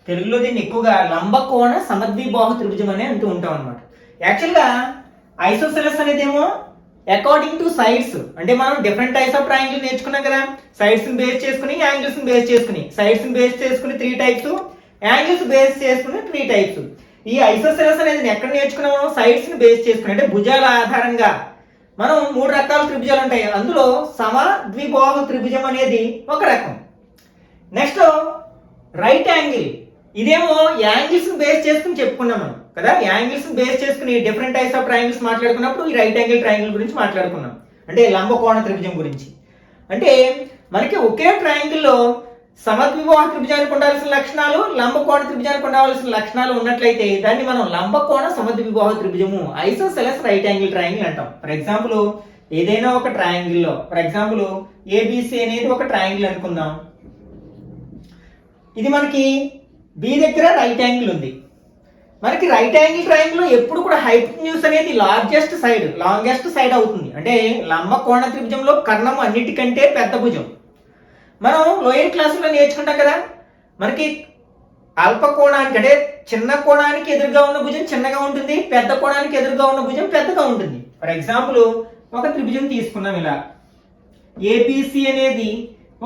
తెలుగులో దీన్ని ఎక్కువగా లంబకోణ సమద్విబాహు త్రిభుజం అని అంటూ ఉంటాం అనమాట. యాక్చువల్గా ఐసోసెలస్ అనేదేమో అకార్డింగ్ టు సైడ్స్, అంటే మనం డిఫరెంట్ టైప్స్ ఆఫ్ ట్రయాంగిల్ నేర్చుకున్నాం కదా. సైడ్స్ ని బేస్ చేసుకుని, యాంగిల్స్ ని బేస్ చేసుకుని, సైడ్స్ ని బేస్ చేసుకుని 3 టైప్స్, యాంగిల్స్ బేస్ చేసుకుని 3 టైప్స్. ఈ ఐసోసెలస్ అనేది ఎక్కడ నేర్చుకున్నాము, సైడ్స్ ని బేస్ చేసుకుని, అంటే భుజాల ఆధారంగా మనం 3 రకాల త్రిభుజాలు ఉంటాయి. అందులో సమద్విబాహు త్రిభుజం అనేది ఒక రకం. నెక్స్ట్ రైట్ యాంగిల్, ఇదేమో యాంగిల్స్ ని బేస్ చేసుకుని చెప్పుకున్నాం మనం కదా. యాంగిల్స్ ని బేస్ చేసుకుని డిఫరెంట్ టైప్స్ ఆఫ్ ట్రయాంగిల్స్ మాట్లాడుకున్నప్పుడు ఈ రైట్ యాంగిల్ ట్రయాంగిల్ గురించి మాట్లాడుకున్నాం, అంటే లంబకోణ త్రిభుజం గురించి. అంటే మనకి ఒకే ట్రయాంగిల్ లో సమద్విబాహు త్రిభుజానికి ఉండాల్సిన లక్షణాలు, లంబకోణ త్రిభుజానికి ఉండాల్సిన లక్షణాలు ఉన్నట్లయితే దాన్ని మనం లంబకోణ సమద్విబాహు త్రిభుజము, ఐసోసెలస్ రైట్ యాంగిల్ ట్రయాంగిల్ అంటాం. ఫర్ ఎగ్జాంపుల్ ఏదైనా ఒక ట్రయాంగిల్ లో, ఫర్ ఎగ్జాంపుల్ ఏబిసి అనేది ఒక ట్రయాంగిల్ అనుకుందాం. ఇది మనకి బి దగ్గర రైట్ యాంగిల్ ఉంది. మనకి రైట్ యాంగిల్ ట్రయాంగిల్ లో ఎప్పుడు కూడా హైపోటెన్యూస్ అనేది లాంగెస్ట్ సైడ్ అవుతుంది. అంటే లంబకోణ త్రిభుజంలో కర్ణం అన్నిటికంటే పెద్ద భుజం. మనం లోయర్ క్లాసులో నేర్చుకుంటాం కదా, మనకి అల్ప కోణానికి అంటే చిన్న కోణానికి ఎదురుగా ఉన్న భుజం చిన్నగా ఉంటుంది, పెద్ద కోణానికి ఎదురుగా ఉన్న భుజం పెద్దగా ఉంటుంది. ఫర్ ఎగ్జాంపుల్ ఒక త్రిభుజం తీసుకున్నాం, ఇలా ఏబిసి అనేది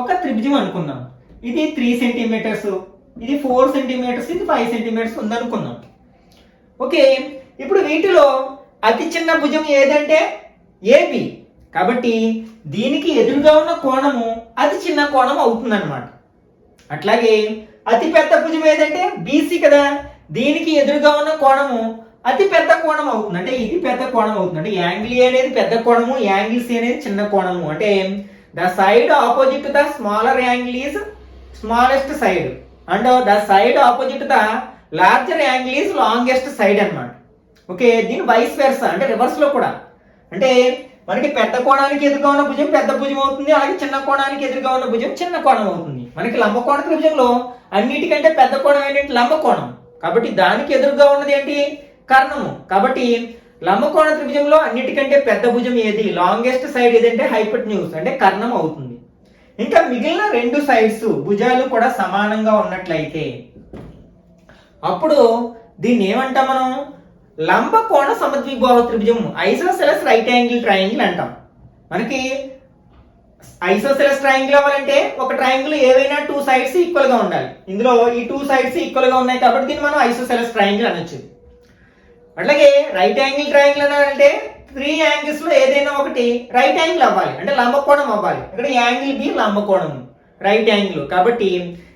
ఒక త్రిభుజం అనుకుందాం. ఇది 3 సెంటీమీటర్స్, ఇది 4 సెంటీమీటర్స్, ఇది 5 సెంటీమీటర్స్ ఉందనుకుందాం. ఓకే, ఇప్పుడు వీటిలో అతి చిన్న భుజం ఏదంటే ఏబి. కాబట్టి దీనికి ఎదురుగా ఉన్న కోణము అతి చిన్న కోణం అవుతుంది అనమాట. అట్లాగే అతి పెద్ద భుజం ఏదంటే బీసీ కదా, దీనికి ఎదురుగా ఉన్న కోణము అతి పెద్ద కోణం అవుతుంది. అంటే ఇది పెద్ద కోణం అవుతుంది. అంటే యాంగిల్ ఏ అనేది పెద్ద కోణము, యాంగిల్ సి అనేది చిన్న కోణము. అంటే the side opposite the smaller angle is smallest side and the side opposite the larger angle is longest side అన్నమాట. ఓకే, దీని వైస్ వెర్సా అంటే రివర్స్ లో కూడా. అంటే మనకి పెద్ద కోణానికి ఎదురుగా ఉన్న భుజం పెద్ద భుజం అవుతుంది, అలాగే చిన్న కోణానికి ఎదురుగా ఉన్న భుజం చిన్న కోణం అవుతుంది. మనకి లంబకోణ త్రిభుజంలో అన్నిటికంటే పెద్ద కోణం ఏంటంటే లంబకోణం. కాబట్టి దానికి ఎదురుగా ఉన్నది ఏంటి? కర్ణము. కాబట్టి లంబకోణ త్రిభుజంలో అన్నిటికంటే పెద్ద భుజం ఏది? లాంగెస్ట్ సైడ్ ఏదంటే హైపోటెన్యూస్ అంటే కర్ణం అవుతుంది. ఇంకా మిగిలిన రెండు సైడ్స్ భుజాలు కూడా సమానంగా ఉన్నట్లయితే అప్పుడు దీన్ని ఏమంటాం మనం? లంబకోణ సమద్విబాహు త్రిభుజం, ఐసోసెలస్ రైట్ యాంగిల్ ట్రయాంగిల్ అంటాం. మనకి ఐసోసెలస్ ట్రయాంగిల్ అవ్వాలంటే ఒక ట్రయాంగిల్ ఏవైనా టూ సైడ్స్ ఈక్వల్ గా ఉండాలి. ఇందులో ఈ టూ సైడ్స్ ఈక్వల్ గా ఉన్నాయి కాబట్టి దీన్ని మనం ఐసోసెలస్ ట్రయాంగిల్ అనొచ్చు. అట్లాగే రైట్ యాంగిల్ ట్రయాంగిల్ అనాలంటే త్రీ యాంగిల్స్ లో ఏదైనా ఒకటి రైట్ యాంగిల్ అవ్వాలి, అంటే లంబకోణం అవ్వాలి. ఇక్కడ యాంగిల్ బి లంబకోణం రైట్ యాంగిల్. కాబట్టి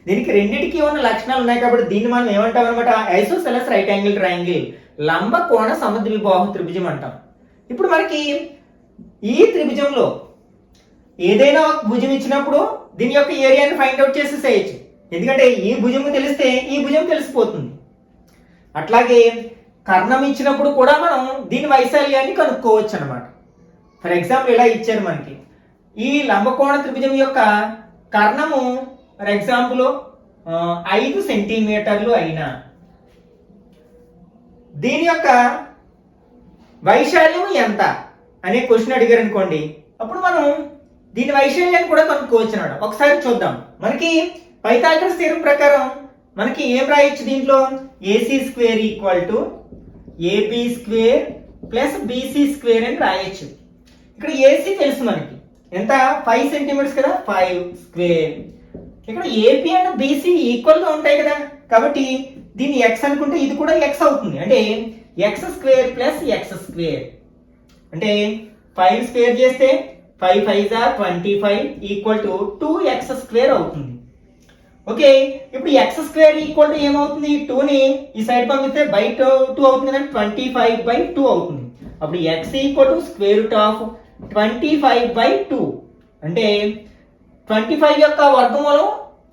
దీనికి రెండింటికి ఉన్న లక్షణాలు ఉన్నాయి కాబట్టి దీన్ని మనం ఏమంటాం అనమాట? ఐసోసెలస్ రైట్ యాంగిల్ ట్రయాంగిల్, లంబకోణ సమద్విబాహు త్రిభుజం అంటాం. ఇప్పుడు మనకి ఈ త్రిభుజంలో ఏదైనా ఒక భుజం ఇచ్చినప్పుడు దీని యొక్క ఏరియాని ఫైండ్ అవుట్ చేసేసేయచ్చు. ఎందుకంటే ఈ భుజము తెలిస్తే ఈ భుజం తెలిసిపోతుంది. అట్లాగే కర్ణం ఇచ్చినప్పుడు కూడా మనం దీని వైశాల్యాన్ని కనుక్కోవచ్చు అనమాట. ఫర్ ఎగ్జాంపుల్ ఇలా ఇచ్చారు మనకి, ఈ లంబకోణ త్రిభుజం యొక్క కర్ణము ఫర్ ఎగ్జాంపుల్ 5 సెంటీమీటర్లు అయినా దీని యొక్క వైశాల్యం ఎంత అనే క్వశ్చన్ అడిగారు అనుకోండి, అప్పుడు మనం దీని వైశాల్యాన్ని కూడా కనుక్కోవచ్చు అన్నమాట. ఒకసారి చూద్దాం. మనకి పైథాగరస్ థీరం ప్రకారం మనకి ఏం రాయొచ్చు దీంట్లో? AC square equal to AB square plus BC square అని రాయొచ్చు. ఇక్కడ ఏసీ తెలుసు మనకి ఎంత? 5 సెంటీమీటర్స్ కదా, 5 స్క్వేర్. ఇక్కడ ఏపీ అండ్ బీసీ ఈక్వల్ గా ఉంటాయి కదా, కాబట్టి దీన్ని ఎక్స్ అనుకుంటే ఇది కూడా ఎక్స్ అవుతుంది. అంటే X square plus X square అంటే 5 స్క్వేర్ చేస్తే 5 5 25 ఈక్వల్ టు 2x స్క్వేర్ అవుతుంది. ఓకే, ఇప్పుడు ఎక్స్ స్క్వేర్ ఈక్వల్ టు ఏమవుతుంది? 2ని ఈ సైడ్ పంపిస్తే బై 2 అవుతుంది కదా, 25/2 అవుతుంది. అప్పుడు X equal to square root of 25/2 అంటే 25 యొక్క వర్గమూలం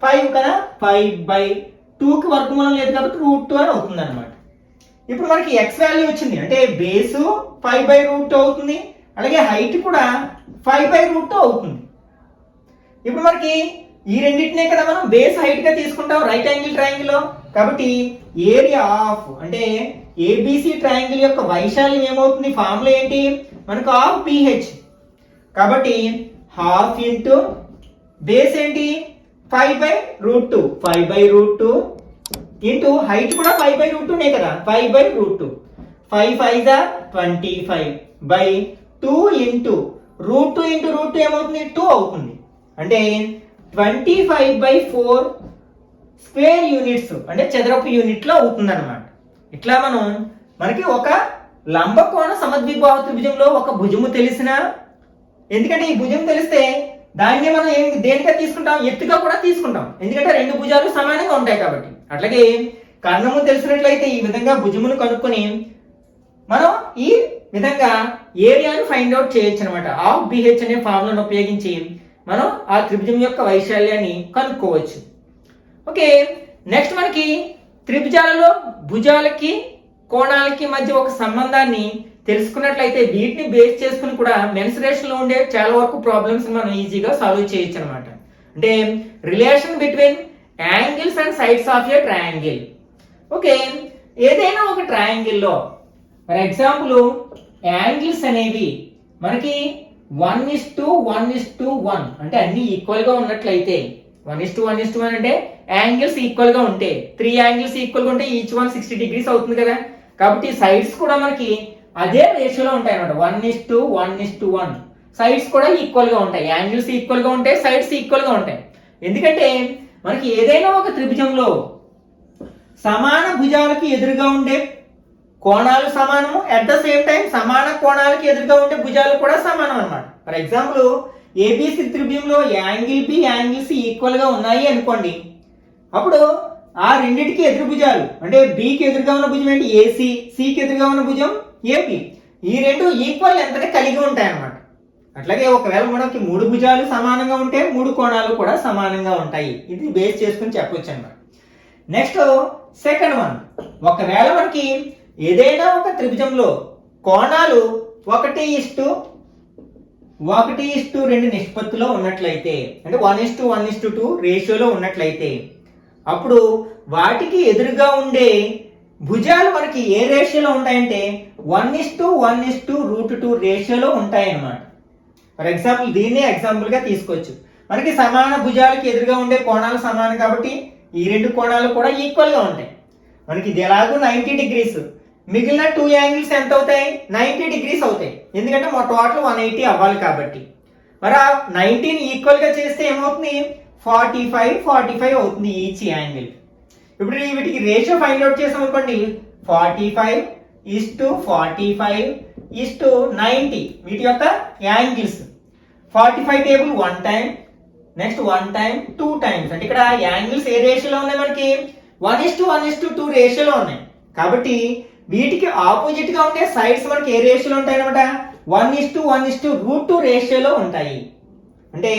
5 కదా, 5/2కి వర్గమూలం లేదు కాబట్టి √2 అని అవుతుంది అనమాట. ఇప్పుడు మనకి ఎక్స్ వాల్యూ వచ్చింది అంటే బేసు 5/√2 అవుతుంది, అలాగే హైట్ కూడా 5/√2 అవుతుంది. ఇప్పుడు మనకి ఈ రెండింటినే కదా మనం బేస్ హైట్ గా తీసుకుంటాం రైట్ యాంగిల్ ట్రయాంగిల్ లో. కాబట్టి ఏరియా ఆఫ్ అంటే ఏబిసి ట్రయాంగిల్ యొక్క వైశాల్యం ఏమవుతుంది? ఫార్ములా ఏంటి మనకు? Half pH. కాబట్టి హాఫ్ ఇంటూ బేస్ ఏంటి? 5/√2, 5/√2 ఇంటూ హైట్ కూడా 5/√2నే కదా, 5/√2. 5 5 25/2 ఇంటూ √2 ఇంటూ √2 ఏమవుతుంది? 2 అవుతుంది. అంటే 25/4 స్క్వేర్ యూనిట్స్ అంటే చదరపు యూనిట్లో అవుతుంది అనమాట. ఇట్లా మనకి ఒక లంబకోణ సమద్విబాహు త్రిభుజంలో ఒక భుజము తెలిసినా, ఎందుకంటే ఈ భుజం తెలిస్తే దాన్ని మనం దేనిగా తీసుకుంటాం? ఎత్తుగా కూడా తీసుకుంటాం, ఎందుకంటే రెండు భుజాలు సమానంగా ఉంటాయి కాబట్టి. అట్లాగే కర్ణము తెలిసినట్లయితే ఈ విధంగా భుజమును కనుక్కొని మనం ఈ విధంగా ఏరియాను ఫైండ్ అవుట్ చేయొచ్చు అనమాట. హాఫ్ బిహెచ్ అనే ఫార్ములాను ఉపయోగించి మనం ఆ త్రిభుజం యొక్క వైశాల్యాన్ని కనుక్కోవచ్చు. ఓకే, నెక్స్ట్ మనకి త్రిభుజాలలో భుజాలకి కోణాలకి మధ్య ఒక సంబంధాన్ని తెలుసుకున్నట్లయితే వీటిని బేస్ చేసుకుని కూడా మెన్సురేషన్ లో ఉండే చాలా వరకు ప్రాబ్లమ్స్ మనం ఈజీగా సాల్వ్ చేయొచ్చు అనమాట. అంటే relation between angles and sides of a triangle. Okay, ఏదైనా ఒక ట్రయాంగిల్లో ఫర్ ఎగ్జాంపుల్ యాంగిల్స్ అనేవి మనకి 1:1:1 అంటే అన్ని ఈక్వల్ గా ఉన్నట్లయితే 1:1:1 అంటే యాంగిల్స్ ఈక్వల్ గా ఉంటే 3 యాంగిల్స్ ఈక్వల్ గా ఉంటే ఈచ్ 160 degrees అవుతుంది కదా. కాబట్టి సైడ్స్ కూడా మనకి అదే రేషియోలో ఉంటాయి అన్నమాట, 1:1:1. సైడ్స్ కూడా ఈక్వల్ గా ఉంటాయి, యాంగిల్స్ ఈక్వల్ గా ఉంటాయి, సైడ్స్ ఈక్వల్ గా ఉంటాయి. ఎందుకంటే మనకి ఏదైనా ఒక త్రిభుజంలో సమాన భుజాలకి ఎదురుగా ఉండే కోణాలు సమానము, అట్ ద సేమ్ టైం సమాన కోణాలకి ఎదురుగా ఉండే భుజాలు కూడా సమానం అన్నమాట. ఫర్ ఎగ్జాంపుల్ ఏబిసి త్రిభుజంలో angle B angle C equal గా ఉన్నాయి అనుకోండి, అప్పుడు ఆ రెండింటికి ఎదురు భుజాలు అంటే బికి ఎదురుగా ఉన్న భుజం ఏంటి ఏసీ, సికి ఎదురుగా ఉన్న భుజం ఏపీ. ఈ రెండు ఈక్వల్ లెంత్ కలిగి ఉంటాయి అన్నమాట. అట్లాగే ఒకవేళ మనకి 3 భుజాలు సమానంగా ఉంటే 3 కోణాలు కూడా సమానంగా ఉంటాయి. ఇది బేస్ చేసుకుని చెప్పొచ్చు అన్నమాట. నెక్స్ట్ సెకండ్ వన్, ఒకవేళ మనకి ఏదైనా ఒక త్రిభుజంలో కోణాలు 1:1:2 నిష్పత్తిలో ఉన్నట్లయితే అంటే 1:1:2 రేషియోలో ఉన్నట్లయితే అప్పుడు వాటికి ఎదురుగా ఉండే భుజాలు మనకి ఏ రేషియోలో ఉంటాయంటే 1:1:2 రేషియోలో ఉంటాయి అన్నమాట. ఫర్ ఎగ్జాంపుల్ దీన్నే ఎగ్జాంపుల్ గా తీసుకోవచ్చు. మనకి సమాన భుజాలకి ఎదురుగా ఉండే కోణాలు సమానం కాబట్టి ఈ రెండు కోణాలు కూడా ఈక్వల్ గా ఉంటాయి. మనకి ఇది ఎలాగో 90 డిగ్రీస్, మిగిలిన 2 యాంగిల్స్ ఎంత అవుతాయి 90 డిగ్రీస్ అవుతాయి. ఎందుకంటే మా టోటల్ 180 అవ్వాలి కాబట్టి. మరి ఆ 90ని ఈక్వల్ గా చేస్తే ఏమవుతుంది 45 అవుతుంది ఈచ్ యాంగిల్. ఇప్పుడు వీటికి రేషియో ఫైండ్ అవుట్ చేసాం అనుకోండి 45:45:90 వీటి యొక్క angles. 45 table 1 time, next 1 time 2 times. అంటే ఇక్కడ యాంగిల్స్ ఏ రేషియోలో ఉన్నాయి మనకి 1:1:2 రేషియోలో ఉన్నాయి కాబట్టి వీటికి ఆపోజిట్ గా ఉండే సైడ్స్ మనకి ఏ రేషియోలో ఉంటాయి అనమాట 1:1:2 రేషియోలో ఉంటాయి. అంటే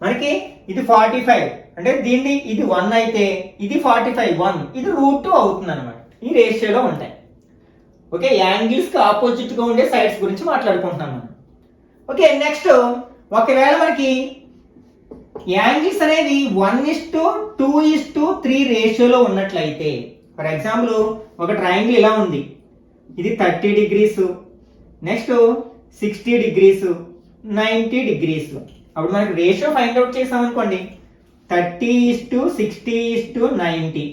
మనకి ఇది 45 అంటే దీన్ని ఇది 1 అయితే ఇది 45 1 ఇది √2 అవుతుంది అనమాట. ఈ రేషియోలో ఉంటాయి. ఓకే, యాంగిల్స్ కి ఆపోజిట్ గా ఉండే సైడ్స్ గురించి మాట్లాడుకుంటున్నాం మనం. ఓకే, నెక్స్ట్ ఒకవేళ మనకి యాంగిల్స్ అనేవి 1:2:3 రేషియోలో ఉన్నట్లయితే ఫర్ ఎగ్జాంపుల్ ఒక ట్రయాంగిల్ ఇలా ఉంది, ఇది 30 డిగ్రీస్, నెక్స్ట్ 60 డిగ్రీస్, 90 డిగ్రీస్. అప్పుడు మనకి రేషియో ఫైండ్ అవుట్ చేసాం అనుకోండి 30:60:90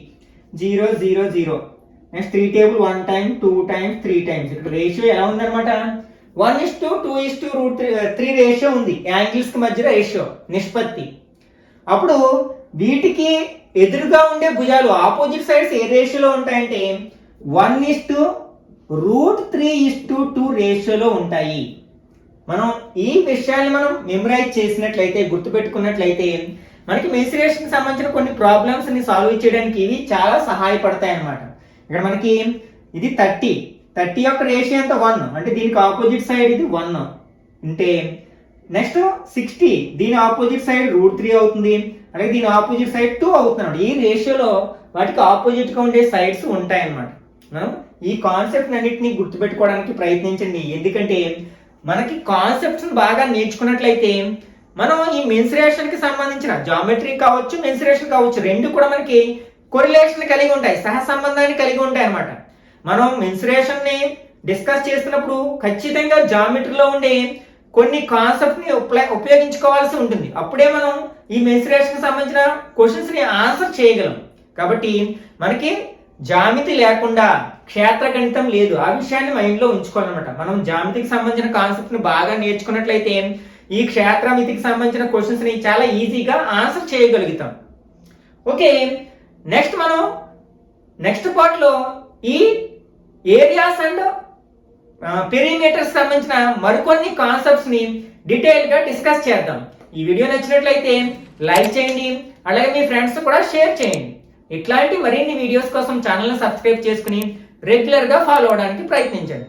0 0 0. Next 3 table 1 time 2 times 3 times. ఇక్కడ రేషియో ఎలా ఉందన్నమాట 1:2:3 రేషియో ఉంది యాంగిల్స్ కి మధ్య రేషియో నిష్పత్తి. అప్పుడు వీటికి ఎదురుగా ఉండే భుజాలు ఆపోజిట్ సైడ్స్ ఏ రేషియోలో ఉంటాయంటే 1:√3:2 రేషియోలో ఉంటాయి. మనం ఈ విషయాన్ని మనం మెమరైజ్ చేసినట్లయితే గుర్తుపెట్టుకున్నట్లయితే మనకి మెన్సురేషన్ కి సంబంధించిన కొన్ని ప్రాబ్లమ్స్ ని సాల్వ్ చేయడానికి ఇవి చాలా సహాయపడతాయి అన్నమాట. ఇక్కడ మనకి ఇది 30 యొక్క రేషియో ఎంత 1 అంటే దీనికి ఆపోజిట్ సైడ్ ఇది 1 అంటే నెక్స్ట్ 60 దీని ఆపోజిట్ సైడ్ √3 అవుతుంది, అలాగే దీని ఆపోజిట్ సైడ్ 2 అవుతుంది. ఈ రేషియోలో వాటికి ఆపోజిట్ గా ఉండే సైడ్స్ ఉంటాయి అన్నమాట. మనం ఈ కాన్సెప్ట్ అన్నిటిని గుర్తుపెట్టుకోవడానికి ప్రయత్నించండి. ఎందుకంటే మనకి కాన్సెప్ట్స్ బాగా నేర్చుకున్నట్లయితే మనం ఈ మెన్సురేషన్ కి సంబంధించిన జామెట్రీ కావచ్చు మెన్సురేషన్ కావచ్చు రెండు కూడా మనకి కొరిలేషన్ కలిగి ఉంటాయి, సహ సంబంధాన్ని కలిగి ఉంటాయి అన్నమాట. మనం మెన్సురేషన్ ని డిస్కస్ చేస్తున్నప్పుడు ఖచ్చితంగా జామెట్రీలో ఉండే కొన్ని కాన్సెప్ట్ ని ఉపయోగించుకోవాల్సి ఉంటుంది. అప్పుడే మనం ఈ మెన్సురేషన్ కి సంబంధించిన క్వశ్చన్స్ ని ఆన్సర్ చేయగలం. కాబట్టి మనకి జామితి లేకుండా క్షేత్ర గణితం లేదు, ఆ విషయాన్ని మైండ్ లో ఉంచుకోవాలన్నమాట. మనం జామితికి సంబంధించిన కాన్సెప్ట్ ని బాగా నేర్చుకున్నట్లయితే ఈ క్షేత్రమితికి సంబంధించిన క్వశ్చన్స్ ని చాలా ఈజీగా ఆన్సర్ చేయగలుగుతాం. ఓకే, నెక్స్ట్ మనం నెక్స్ట్ పార్ట్ లో ఈ ఏరియాస్ అండ్ పెరిమీటర్స్ సంబంధించిన మరికొన్ని కాన్సెప్ట్స్ ని డీటెయిల్ గా డిస్కస్ చేద్దాం. ఈ వీడియో నచ్చినట్లయితే లైక్ చేయండి, అలాగే మీ ఫ్రెండ్స్ కూడా షేర్ చేయండి. ఇట్లాంటి మరిన్ని వీడియోస్ కోసం ఛానల్ ని సబ్స్క్రైబ్ చేసుకుని రెగ్యులర్ గా ఫాలో అవడానికి ప్రయత్నించండి.